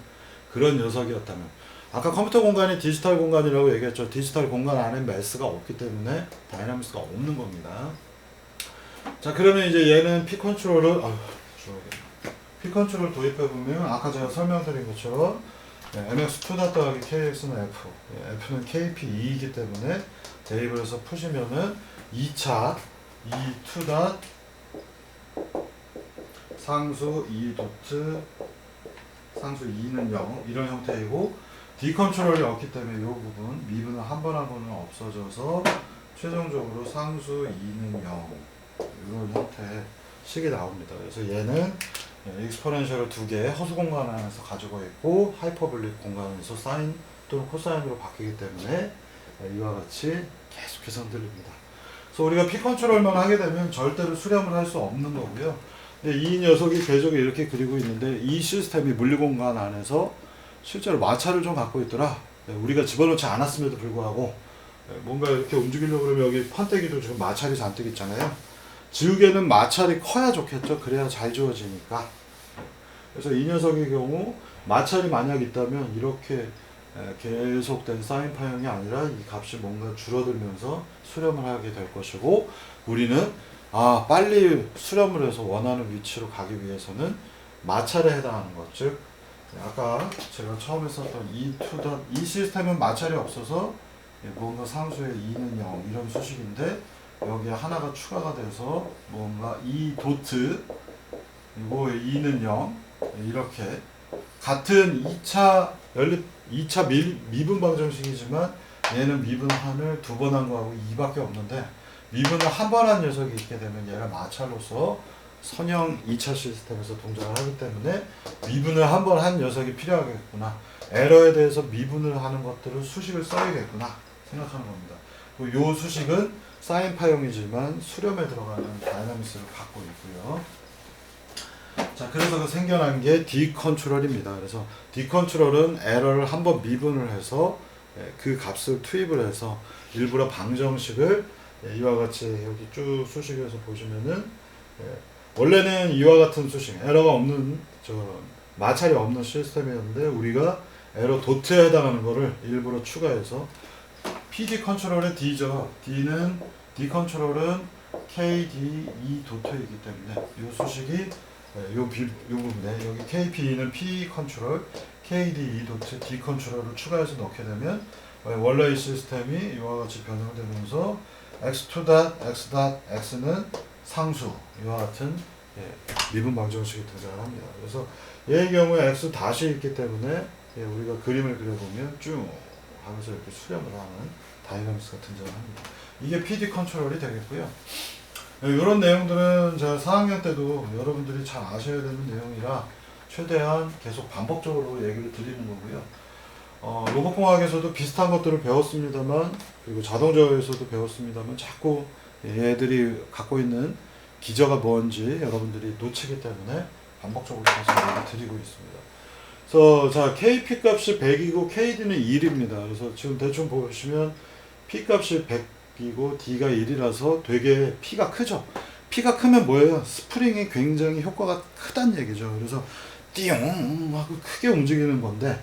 그런 녀석이었다면, 아까 컴퓨터 공간이 디지털 공간이라고 얘기했죠. 디지털 공간 안에 매스가 없기 때문에 다이나믹스가 없는 겁니다. 자, 그러면 이제 얘는 P 컨트롤을 P 컨트롤 도입해 보면 아까 제가 설명드린 것처럼 mx2 더하기 kx는 f, f는 kp2이기 때문에 대입을 해서 푸시면은 2차 2 상수 2 도트 상수 2는 0 이런 형태이고, D 컨트롤이 없기 때문에 이 부분 미분은 한 번 한 번은 없어져서 최종적으로 상수 2는 0 이런 형태의 식이 나옵니다. 그래서 얘는 익스포넨셜을 두 개 허수 공간 안에서 가지고 있고, 하이퍼볼릭 공간에서 사인 또는 코사인으로 바뀌기 때문에 이와 같이 계속해서 흔들립니다. 그래서 우리가 P 컨트롤만 하게 되면 절대로 수렴을 할 수 없는 거고요. 근데 이 녀석이 계속 이렇게 그리고 있는데, 이 시스템이 물리공간 안에서 실제로 마찰을 좀 갖고 있더라. 우리가 집어넣지 않았음에도 불구하고 뭔가 이렇게 움직이려고 그러면 여기 판때기도 지금 마찰이 잔뜩 있잖아요. 지우개는 마찰이 커야 좋겠죠. 그래야 잘 지워지니까. 그래서 이 녀석의 경우 마찰이 만약 있다면 이렇게 계속된 사인파형이 아니라 이 값이 뭔가 줄어들면서 수렴을 하게 될 것이고, 우리는 빨리 수렴을 해서 원하는 위치로 가기 위해서는 마찰에 해당하는 것, 즉 아까 제가 처음에 썼던 이 시스템은 마찰이 없어서 뭔가 상수의 2는 0 이런 수식인데, 여기에 하나가 추가가 돼서 뭔가 이 도트 그리고 2는 0 이렇게 같은 2차 미분 방정식이지만 얘는 미분 한을 두 번 한 거하고 2밖에 없는데, 미분을 한 번 한 녀석이 있게 되면 얘가 마찰로서 선형 2차 시스템에서 동작을 하기 때문에 미분을 한 번 한 녀석이 필요하겠구나, 에러에 대해서 미분을 하는 것들을 수식을 써야겠구나 생각하는 겁니다. 이 수식은 사인파형이지만 수렴에 들어가는 다이나믹스를 갖고 있고요. 자, 그래서 그 생겨난 게 D 컨트롤입니다. 그래서 D 컨트롤은 에러를 한번 미분을 해서 그 값을 투입을 해서 일부러 방정식을 이와 같이 여기 쭉 수식에서 보시면은 원래는 이와 같은 수식, 에러가 없는 마찰이 없는 시스템이었는데, 우리가 에러 도트에 해당하는 거를 일부러 추가해서 PD 컨트롤의 D죠. D 컨트롤은 KD2 도트이기 때문에 이 수식이 요 부분에 여기 KP는 P 컨트롤, KD2 도트 D 컨트롤을 추가해서 넣게 되면 원래의 시스템이 이와 같이 변형되면서 x2.x.x는 상수 이와 같은 미분 방정식이 등장을 합니다. 그래서 얘의 경우에 x 다시 있기 때문에 우리가 그림을 그려보면 쭉 하면서 이렇게 수렴을 하는 다이나믹스가 등장합니다. 이게 PD 컨트롤이 되겠고요. 이런 내용들은 제가 4학년 때도 여러분들이 잘 아셔야 되는 내용이라 최대한 계속 반복적으로 얘기를 드리는 거고요. 로봇공학에서도 비슷한 것들을 배웠습니다만, 그리고 자동제어에서도 배웠습니다만, 자꾸 얘들이 갖고 있는 기저가 뭔지 여러분들이 놓치기 때문에 반복적으로 계속 얘기 드리고 있습니다. 그래서 자, KP 값이 100이고 KD는 1입니다. 그래서 지금 대충 보시면 P 값이 100이고 D가 1이라서 되게 P가 크죠. P가 크면 뭐예요? 스프링이 굉장히 효과가 크다는 얘기죠. 그래서 띠용 하고 크게 움직이는 건데,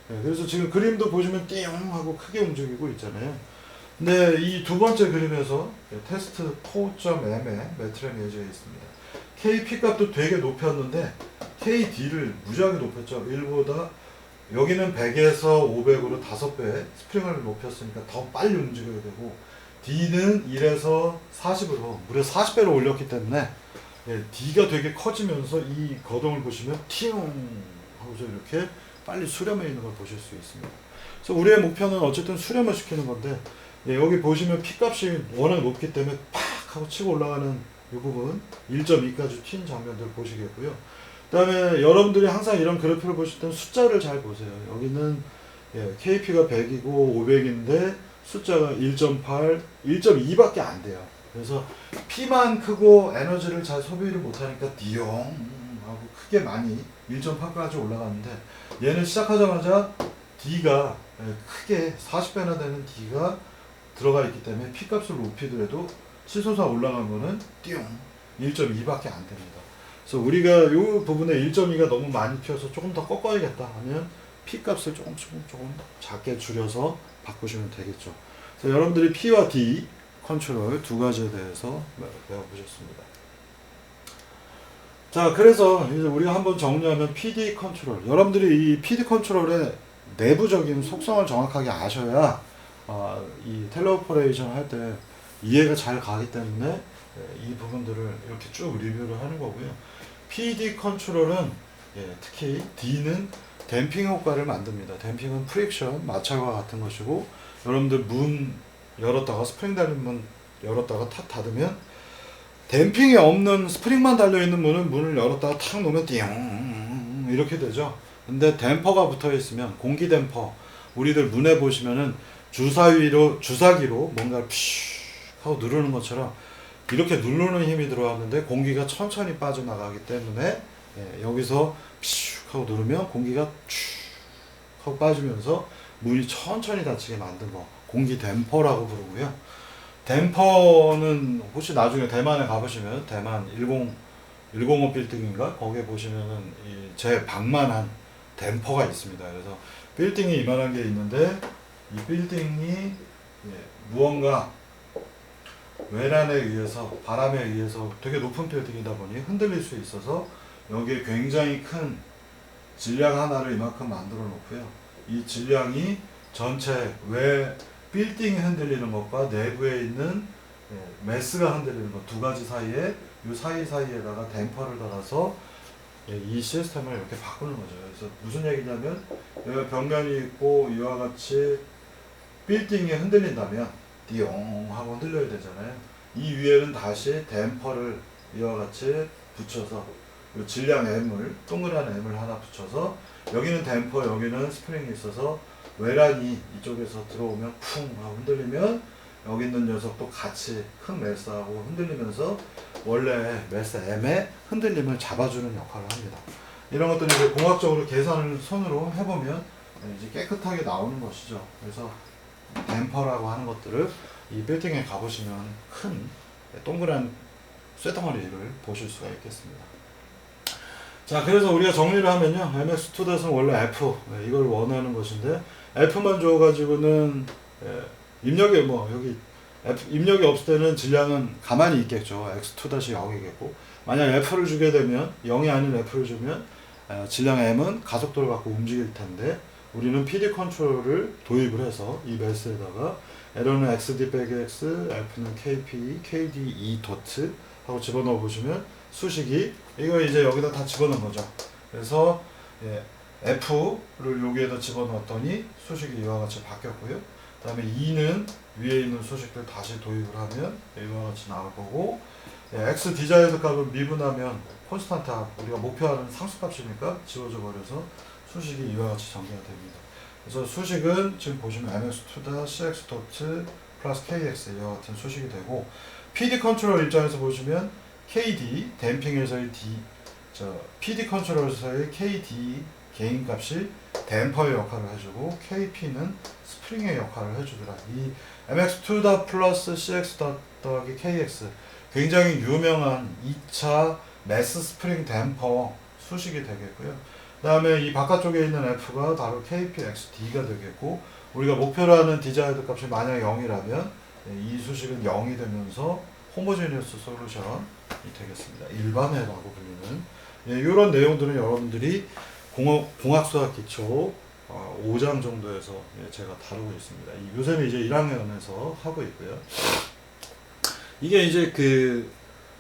그래서 지금 그림도 보시면 띠용 하고 크게 움직이고 있잖아요. 근데 이 두 번째 그림에서 테스트 4.m에 매트램이 예제에 있습니다. KP 값도 되게 높였는데 KD를 무지하게 높였죠. 1보다 여기는 100에서 500으로 5배 스프링을 높였으니까 더 빨리 움직여야 되고 D는 1에서 40으로 무려 40배로 올렸기 때문에 D가 되게 커지면서 이 거동을 보시면 팅용 하고서 이렇게 빨리 수렴해 있는 걸 보실 수 있습니다. 그래서 우리의 목표는 어쨌든 수렴을 시키는 건데 여기 보시면 P값이 워낙 높기 때문에 팍 하고 치고 올라가는 이 부분 1.2까지 튄 장면들 보시겠고요. 그 다음에 여러분들이 항상 이런 그래프를 보실 때는 숫자를 잘 보세요. 여기는 KP가 100이고 500인데 숫자가 1.8, 1.2밖에 안 돼요. 그래서 P만 크고 에너지를 잘 소비를 못하니까 띠용 하고 크게 많이 1.8까지 올라갔는데 얘는 시작하자마자 D가 크게 40배나 되는 D가 들어가 있기 때문에 P값을 높이더라도 치솟아 올라간 거는 띠용 1.2밖에 안 됩니다. 그래서 우리가 이 부분에 1.2가 너무 많이 튀어서 조금 더 꺾어야겠다 하면 P값을 조금 작게 줄여서 바꾸시면 되겠죠. 그래서 여러분들이 P와 D 컨트롤 두 가지에 대해서 배워보셨습니다. 자, 그래서 이제 우리가 한번 정리하면 PD 컨트롤. 여러분들이 이 PD 컨트롤의 내부적인 속성을 정확하게 아셔야 이 텔레오퍼레이션 할 때 이해가 잘 가기 때문에 이 부분들을 이렇게 쭉 리뷰를 하는 거고요. PD 컨트롤은 특히 D는 댐핑 효과를 만듭니다. 댐핑은 프릭션, 마찰과 같은 것이고 여러분들 문 열었다가 스프링 달린 문 열었다가 탁 닫으면 댐핑이 없는 스프링만 달려있는 문은 문을 열었다가 탁 놓으면 띠용 이렇게 되죠. 근데 댐퍼가 붙어 있으면 공기 댐퍼 우리들 문에 보시면은 주사기로 뭔가 푸쉬 하고 누르는 것처럼 이렇게 누르는 힘이 들어왔는데 공기가 천천히 빠져나가기 때문에 여기서 푸쉬 하고 누르면 공기가 쭉 하고 빠지면서 문이 천천히 닫히게 만든 거 공기 댐퍼라고 부르고요. 댐퍼는 혹시 나중에 대만에 가보시면 대만 105 빌딩인가 거기에 보시면은 제 방만한 댐퍼가 있습니다. 그래서 빌딩이 이만한 게 있는데 이 빌딩이 무언가 외란에 의해서 바람에 의해서 되게 높은 빌딩이다 보니 흔들릴 수 있어서 여기에 굉장히 큰 질량 하나를 이만큼 만들어 놓고요. 이 질량이 전체 외 빌딩이 흔들리는 것과 내부에 있는 매스가 흔들리는 것 두 가지 사이에 이 사이에다가 댐퍼를 달아서 이 시스템을 이렇게 바꾸는 거죠. 그래서 무슨 얘기냐면 여기 벽면이 있고 이와 같이 빌딩이 흔들린다면 띠용 하고 흔들려야 되잖아요. 이 위에는 다시 댐퍼를 이와 같이 붙여서 이 질량 M을 동그란 M을 하나 붙여서 여기는 댐퍼 여기는 스프링이 있어서 외란이 이쪽에서 들어오면 쿵 하고 흔들리면 여기 있는 녀석도 같이 큰 매스하고 흔들리면서 원래 매스 M의 흔들림을 잡아주는 역할을 합니다. 이런 것들은 이제 공학적으로 계산을 손으로 해보면 이제 깨끗하게 나오는 것이죠. 그래서 댐퍼라고 하는 것들을 이 빌딩에 가보시면 큰 동그란 쇳덩어리를 보실 수가 있겠습니다. 자, 그래서 우리가 정리를 하면요. MX2-은 원래 F, 이걸 원하는 것인데, F만 줘가지고는, 입력이 여기, 입력이 없을 때는 질량은 가만히 있겠죠. X2-0이겠고, 만약 F를 주게 되면, 0이 아닌 F를 주면, 질량 M은 가속도를 갖고 움직일 텐데, 우리는 PD 컨트롤을 도입을 해서 이 매스에다가, L는 XD 빼기 X, F는 KP, KD, E 도트 하고 집어넣어 보시면, 수식이 이거 이제 여기다 다 집어넣은 거죠. 그래서 F를 여기에다 집어넣었더니 수식이 이와 같이 바뀌었고요. 그 다음에 E는 위에 있는 수식들 다시 도입을 하면 이와 같이 나올 거고, X 디자이어드 값을 미분하면 콘스탄타 우리가 목표하는 상수값이니까 지워져 버려서 수식이 이와 같이 전개가 됩니다. 그래서 수식은 지금 보시면 mx2 cx 도트 플러스 kx 이와 같은 수식이 되고, PD 컨트롤 입장에서 보시면 KD, 댐핑에서의 D, PD 컨트롤에서의 KD 개인 값이 댐퍼의 역할을 해주고 KP는 스프링의 역할을 해주더라. 이 MX2 플러스 CX 더하기 KX 굉장히 유명한 2차 매스 스프링 댐퍼 수식이 되겠고요. 그 다음에 이 바깥쪽에 있는 F가 바로 KPXD가 되겠고, 우리가 목표로 하는 디자이어드 값이 만약 0이라면 이 수식은 0이 되면서 호모지니어스 솔루션 되겠습니다. 일반회라고 불리는 이런 내용들은 여러분들이 공학수학 기초 5장 정도에서 제가 다루고 있습니다. 요새는 이제 1학년에서 하고 있고요. 이게 이제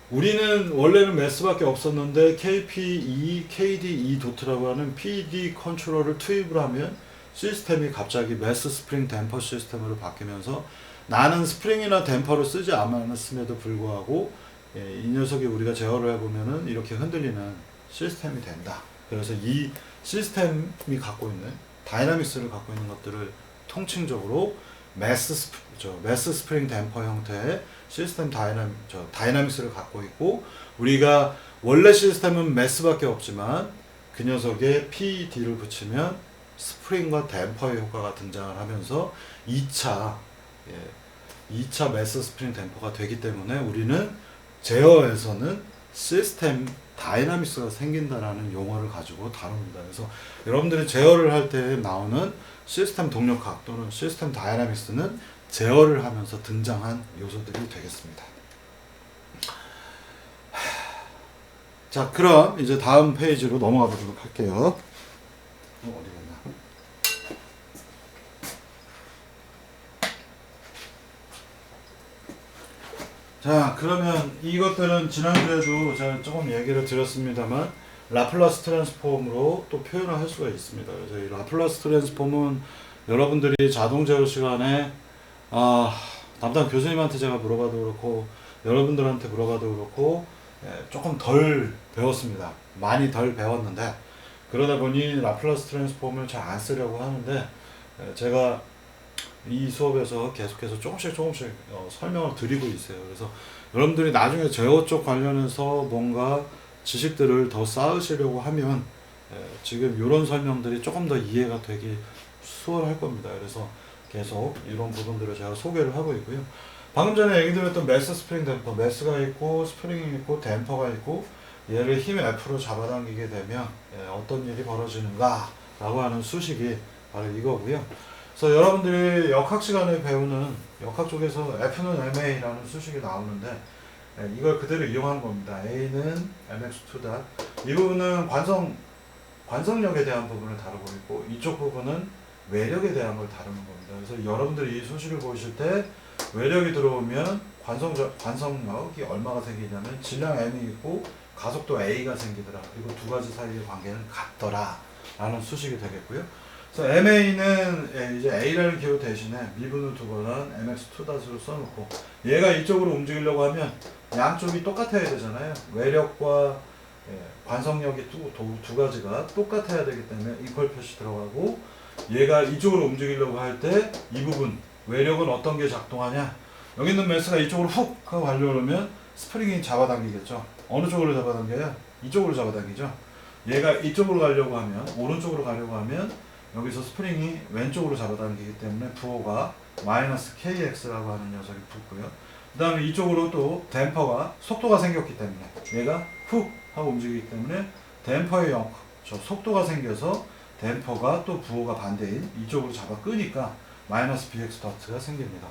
우리는 원래는 매스밖에 없었는데 KPE, KDE 도트라고 하는 PD 컨트롤을 투입을 하면 시스템이 갑자기 매스 스프링 댐퍼 시스템으로 바뀌면서 나는 스프링이나 댐퍼를 쓰지 않았음에도 불구하고 이 녀석이 우리가 제어를 해보면은 이렇게 흔들리는 시스템이 된다. 그래서 이 시스템이 갖고 있는 다이나믹스를 갖고 있는 것들을 통칭적으로 매스 스프링 댐퍼 형태의 시스템 다이나믹스를 갖고 있고, 우리가 원래 시스템은 매스밖에 없지만 그 녀석에 PD를 붙이면 스프링과 댐퍼의 효과가 등장을 하면서 2차 매스 스프링 댐퍼가 되기 때문에 우리는 제어에서는 시스템 다이나믹스가 생긴다라는 용어를 가지고 다룹니다. 그래서 여러분들이 제어를 할 때 나오는 시스템 동력학 또는 시스템 다이나믹스는 제어를 하면서 등장한 요소들이 되겠습니다. 자, 그럼 이제 다음 페이지로 넘어가 보도록 할게요. 어디 갔나? 자, 그러면 이것들은 지난주에도 제가 조금 얘기를 드렸습니다만 라플라스 트랜스폼으로 또 표현을 할 수가 있습니다. 그래서 이 라플라스 트랜스폼은 여러분들이 자동 제어 시간에 담당 교수님한테 제가 물어봐도 그렇고 여러분들한테 물어봐도 그렇고 조금 덜 배웠습니다. 많이 덜 배웠는데 그러다 보니 라플라스 트랜스폼을 잘 안 쓰려고 하는데 제가 이 수업에서 계속해서 조금씩 설명을 드리고 있어요. 그래서 여러분들이 나중에 제어 쪽 관련해서 뭔가 지식들을 더 쌓으시려고 하면 지금 이런 설명들이 조금 더 이해가 되기 수월할 겁니다. 그래서 계속 이런 부분들을 제가 소개를 하고 있고요. 방금 전에 얘기 드렸던 매스 스프링 댐퍼, 매스가 있고 스프링이 있고 댐퍼가 있고 얘를 힘 F로 잡아당기게 되면 어떤 일이 벌어지는가 라고 하는 수식이 바로 이거고요. 그래서 여러분들이 역학 시간에 배우는 역학 쪽에서 F는 MA라는 수식이 나오는데 이걸 그대로 이용하는 겁니다. A는 mx2다. 이 부분은 관성력에 대한 부분을 다루고 있고 이쪽 부분은 외력에 대한 걸 다루는 겁니다. 그래서 여러분들이 이 수식을 보실 때 외력이 들어오면 관성력이 얼마가 생기냐면 질량 m이 있고 가속도 a가 생기더라. 그리고 두 가지 사이의 관계는 같더라 라는 수식이 되겠고요. 그래서 MA는 이제 A라는 기호 대신에 미분을 두거나 MX2-로 써놓고 얘가 이쪽으로 움직이려고 하면 양쪽이 똑같아야 되잖아요. 외력과 관성력이 두 가지가 똑같아야 되기 때문에 이퀄 표시 들어가고 얘가 이쪽으로 움직이려고 할 때 이 부분 외력은 어떤 게 작동하냐, 여기 있는 매스가 이쪽으로 훅 하고 가려고 그러면 스프링이 잡아당기겠죠. 어느 쪽으로 잡아당겨요? 이쪽으로 잡아당기죠. 얘가 이쪽으로 가려고 하면 오른쪽으로 가려고 하면 여기서 스프링이 왼쪽으로 잡아당기기 때문에 부호가 마이너스 KX라고 하는 녀석이 붙고요. 그 다음에 이쪽으로 또 댐퍼가 속도가 생겼기 때문에 얘가 훅 하고 움직이기 때문에 댐퍼의 속도가 생겨서 댐퍼가 또 부호가 반대인 이쪽으로 잡아 끄니까 마이너스 BX 더트가 생깁니다.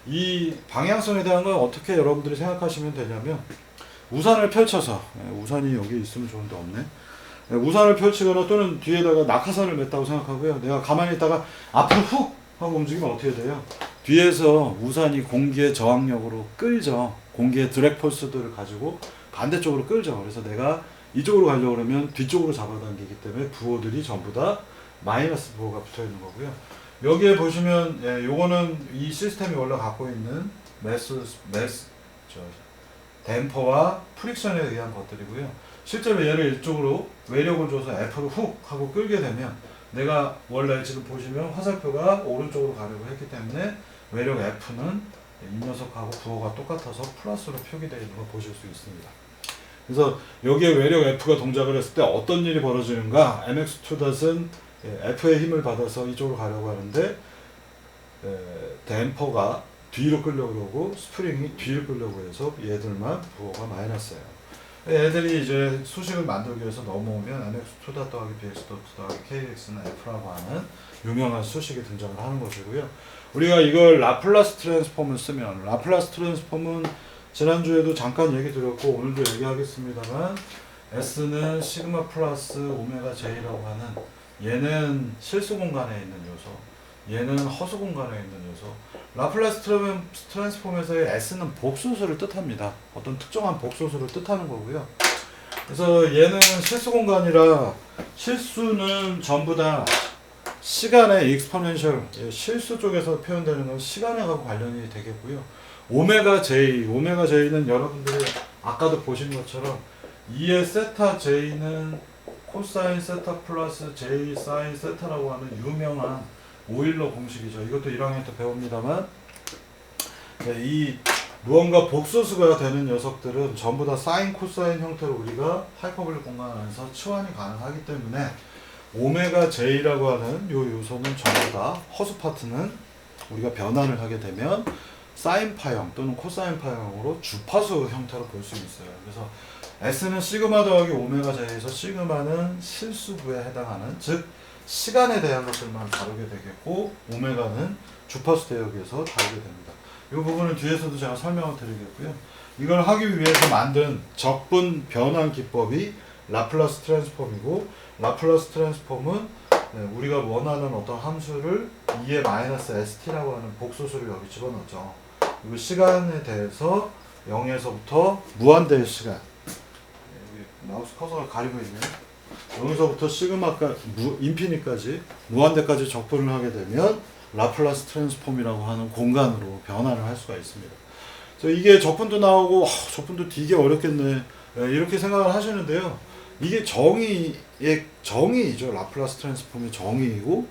이 방향성에 대한 건 어떻게 여러분들이 생각하시면 되냐면 우산을 펼쳐서 우산이 여기 있으면 좋은데 없네. 우산을 펼치거나 또는 뒤에다가 낙하산을 맸다고 생각하고요. 내가 가만히 있다가 앞으로 훅 하고 움직이면 어떻게 돼요? 뒤에서 우산이 공기의 저항력으로 끌죠. 공기의 드랙 폴스들을 가지고 반대쪽으로 끌죠. 그래서 내가 이쪽으로 가려고 그러면 뒤쪽으로 잡아당기기 때문에 부호들이 전부 다 마이너스 부호가 붙어 있는 거고요. 여기에 보시면 요거는 이 시스템이 원래 갖고 있는 댐퍼와 프릭션에 의한 것들이고요. 실제로 얘를 이쪽으로 외력을 줘서 F를 훅 하고 끌게 되면 내가 원래 지금 보시면 화살표가 오른쪽으로 가려고 했기 때문에 외력 F는 이 녀석하고 부호가 똑같아서 플러스로 표기되어 있는 걸 보실 수 있습니다. 그래서 여기에 외력 F가 동작을 했을 때 어떤 일이 벌어지는가? mx2-은 F의 힘을 받아서 이쪽으로 가려고 하는데 댐퍼가 뒤로 끌려고 그러고 스프링이 뒤로 끌려고 해서 얘들만 부호가 마이너스예요. 애들이 이제 수식을 만들기 위해서 넘어오면 mx2 더하기 bx 더하기 kx는 f라고 하는 유명한 수식이 등장을 하는 것이고요. 우리가 이걸 라플라스 트랜스폼을 쓰면 라플라스 트랜스폼은 지난주에도 잠깐 얘기 드렸고 오늘도 얘기하겠습니다만 S는 시그마 플러스 오메가 J라고 하는 얘는 실수 공간에 있는 요소, 얘는 허수 공간에 있는 요소. 라플라스 트랜스폼에서의 S는 복소수를 뜻합니다. 어떤 특정한 복소수를 뜻하는 거고요. 그래서 얘는 실수 공간이라 실수는 전부 다 시간의 익스포넨셜, 실수 쪽에서 표현되는 건 시간하고 관련이 되겠고요. 오메가 J는 여러분들이 아까도 보신 것처럼 2의 세타 J는 코사인 세타 플러스 J 사인 세타라고 하는 유명한 오일러 공식이죠. 이것도 1학년 때 배웁니다만 이 무언가 복소수가 되는 녀석들은 전부 다 사인 코사인 형태로 우리가 하이퍼볼릭 공간 안에서 치환이 가능하기 때문에 오메가 J라고 하는 요 요소는 전부 다 허수 파트는 우리가 변환을 하게 되면 사인 파형 또는 코사인 파형으로 주파수 형태로 볼 수 있어요. 그래서 S는 시그마 더하기 오메가 J에서 시그마는 실수부에 해당하는 즉 시간에 대한 것들만 다루게 되겠고 오메가는 주파수 대역에서 다루게 됩니다. 이 부분은 뒤에서도 제가 설명을 드리겠고요. 이걸 하기 위해서 만든 적분 변환 기법이 라플라스 트랜스폼이고 라플라스 트랜스폼은 우리가 원하는 어떤 함수를 2의 마이너스 st라고 하는 복소수를 여기 집어넣죠. 그리고 시간에 대해서 0에서부터 무한대의 시간, 여기 마우스 커서가 가리고 있네요. 여기서부터 시그마까지 인피니까지 무한대까지 적분을 하게 되면 라플라스 트랜스폼이라고 하는 공간으로 변화를 할 수가 있습니다. 그래서 이게 적분도 나오고 적분도 되게 어렵겠네 이렇게 생각을 하시는데요. 이게 정의의 정의이죠. 라플라스 트랜스폼의 정의이고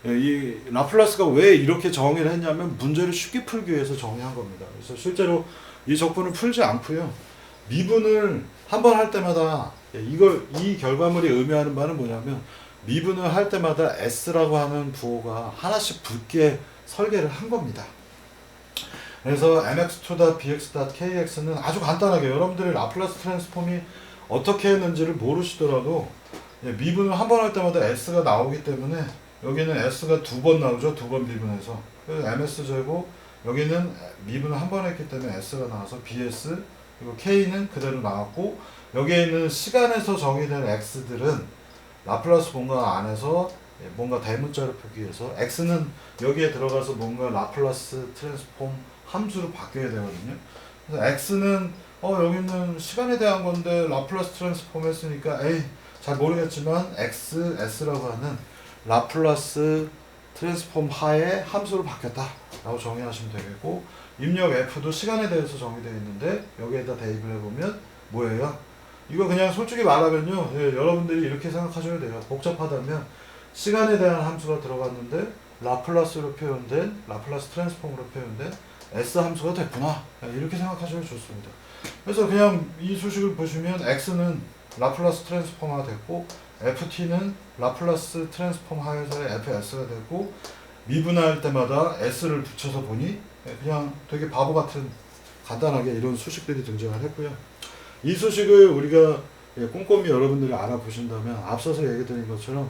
이 라플라스가 왜 이렇게 정의를 했냐면 문제를 쉽게 풀기 위해서 정의한 겁니다. 그래서 실제로 이 적분을 풀지 않고요. 미분을 한 번 할 때마다 이 결과물이 의미하는 바는 뭐냐면 미분을 할 때마다 S라고 하는 부호가 하나씩 붙게 설계를 한 겁니다. 그래서 mx2.bx.kx는 아주 간단하게 여러분들이 라플라스 트랜스폼이 어떻게 했는지를 모르시더라도 미분을 한 번 할 때마다 S가 나오기 때문에 여기는 S가 두 번 나오죠. 두 번 미분해서. 그래서 MS제곱 여기는 미분을 한 번 했기 때문에 S가 나와서 BS 그리고 K는 그대로 나왔고 여기에 있는 시간에서 정의된 X들은 라플라스 공간 안에서 뭔가 대문자를 풀기 위해서 X는 여기에 들어가서 뭔가 라플라스 트랜스폼 함수로 바뀌어야 되거든요. 그래서 X는 여기는 시간에 대한 건데 라플라스 트랜스폼 했으니까 잘 모르겠지만 X, S라고 하는 라플라스 트랜스폼 하에 함수로 바뀌었다 라고 정의하시면 되겠고 입력 F도 시간에 대해서 정의되어 있는데 여기에다 대입을 해보면 뭐예요? 이거 그냥 솔직히 말하면요 여러분들이 이렇게 생각하셔야 돼요. 복잡하다면 시간에 대한 함수가 들어갔는데 라플라스로 표현된 라플라스 트랜스폼으로 표현된 S 함수가 됐구나 이렇게 생각하시면 좋습니다. 그래서 그냥 이 수식을 보시면 X는 라플라스 트랜스폼화가 됐고 FT는 라플라스 트랜스폼 하에서의 FS가 됐고 미분할 때마다 S를 붙여서 보니 그냥 되게 바보 같은 간단하게 이런 수식들이 등장을 했고요. 이 수식을 우리가 꼼꼼히 여러분들이 알아보신다면 앞서서 얘기 드린 것처럼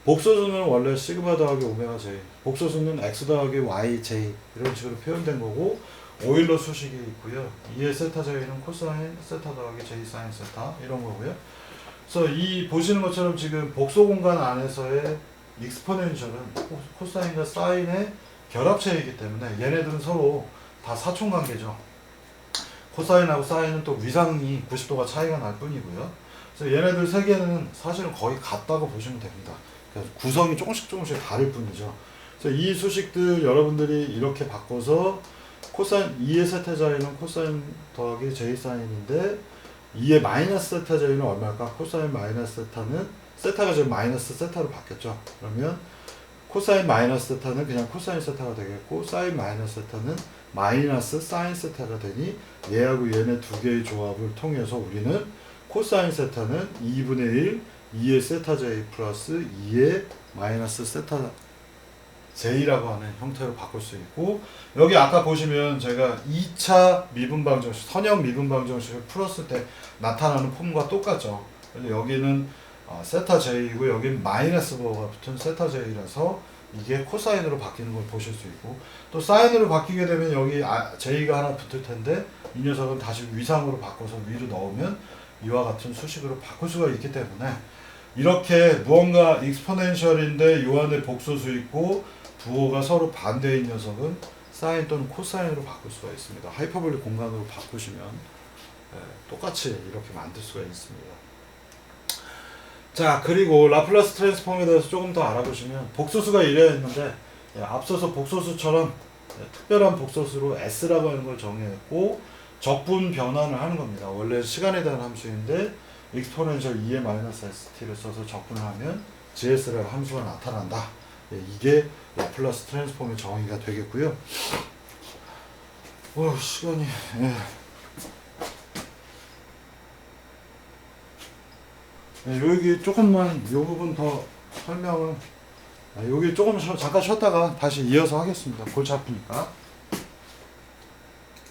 복소수는 원래 시그마 더하기 오메가 J, 복소수는 X 더하기 Y, J 이런 식으로 표현된 거고 오일러 수식이 있고요. 2의 세타 J는 코사인 세타 더하기 J 사인 세타 이런 거고요. 그래서 이 보시는 것처럼 지금 복소 공간 안에서의 익스포넨셜은 코사인과 사인의 결합체이기 때문에 얘네들은 서로 다 사촌관계죠. 코사인하고 사인은 또 위상이 90도가 차이가 날 뿐이고요. 그래서 얘네들 세 개는 사실은 거의 같다고 보시면 됩니다. 그래서 구성이 조금씩 다를 뿐이죠. 그래서 이 수식들 여러분들이 이렇게 바꿔서 코사인 2의 세타 J는 코사인 더하기 J 사인인데 2의 마이너스 세타 J는 얼마일까? 코사인 마이너스 세타는 세타가 지금 마이너스 세타로 바뀌었죠. 그러면 코사인 마이너스 세타는 그냥 코사인 세타가 되겠고 사인 마이너스 세타는 마이너스 사인 세타가 되니 얘하고 얘네 두 개의 조합을 통해서 우리는 코사인 세타는 2분의 1 2의 세타 J 플러스 2의 마이너스 세타 J라고 하는 형태로 바꿀 수 있고 여기 아까 보시면 제가 2차 미분방정식, 선형 미분방정식을 풀었을 때 나타나는 폼과 똑같죠. 여기는 세타 J이고 여기는 마이너스 부호가 붙은 세타 J라서 이게 코사인으로 바뀌는 걸 보실 수 있고, 또 사인으로 바뀌게 되면 여기 J가 하나 붙을 텐데 이 녀석은 다시 위상으로 바꿔서 위로 넣으면 이와 같은 수식으로 바꿀 수가 있기 때문에, 이렇게 무언가 익스포넨셜인데 요 안에 복소수 있고 부호가 서로 반대인 녀석은 사인 또는 코사인으로 바꿀 수가 있습니다. 하이퍼볼릭 공간으로 바꾸시면 똑같이 이렇게 만들 수가 있습니다. 자, 그리고 라플라스 트랜스폼에 대해서 조금 더 알아보시면, 복소수가 이래야 했는데 앞서서 복소수처럼 특별한 복소수로 S라고 하는 걸 정의했고 적분 변환을 하는 겁니다. 원래 시간에 대한 함수인데 exponential 2의 마이너스 st를 써서 적분을 하면 gs라는 함수가 나타난다. 이게 라플라스 트랜스폼의 정의가 되겠고요. 시간이 여기 조금만 요 부분 더 설명을, 여기 조금 잠깐 쉬었다가 다시 이어서 하겠습니다. 골치 아프니까.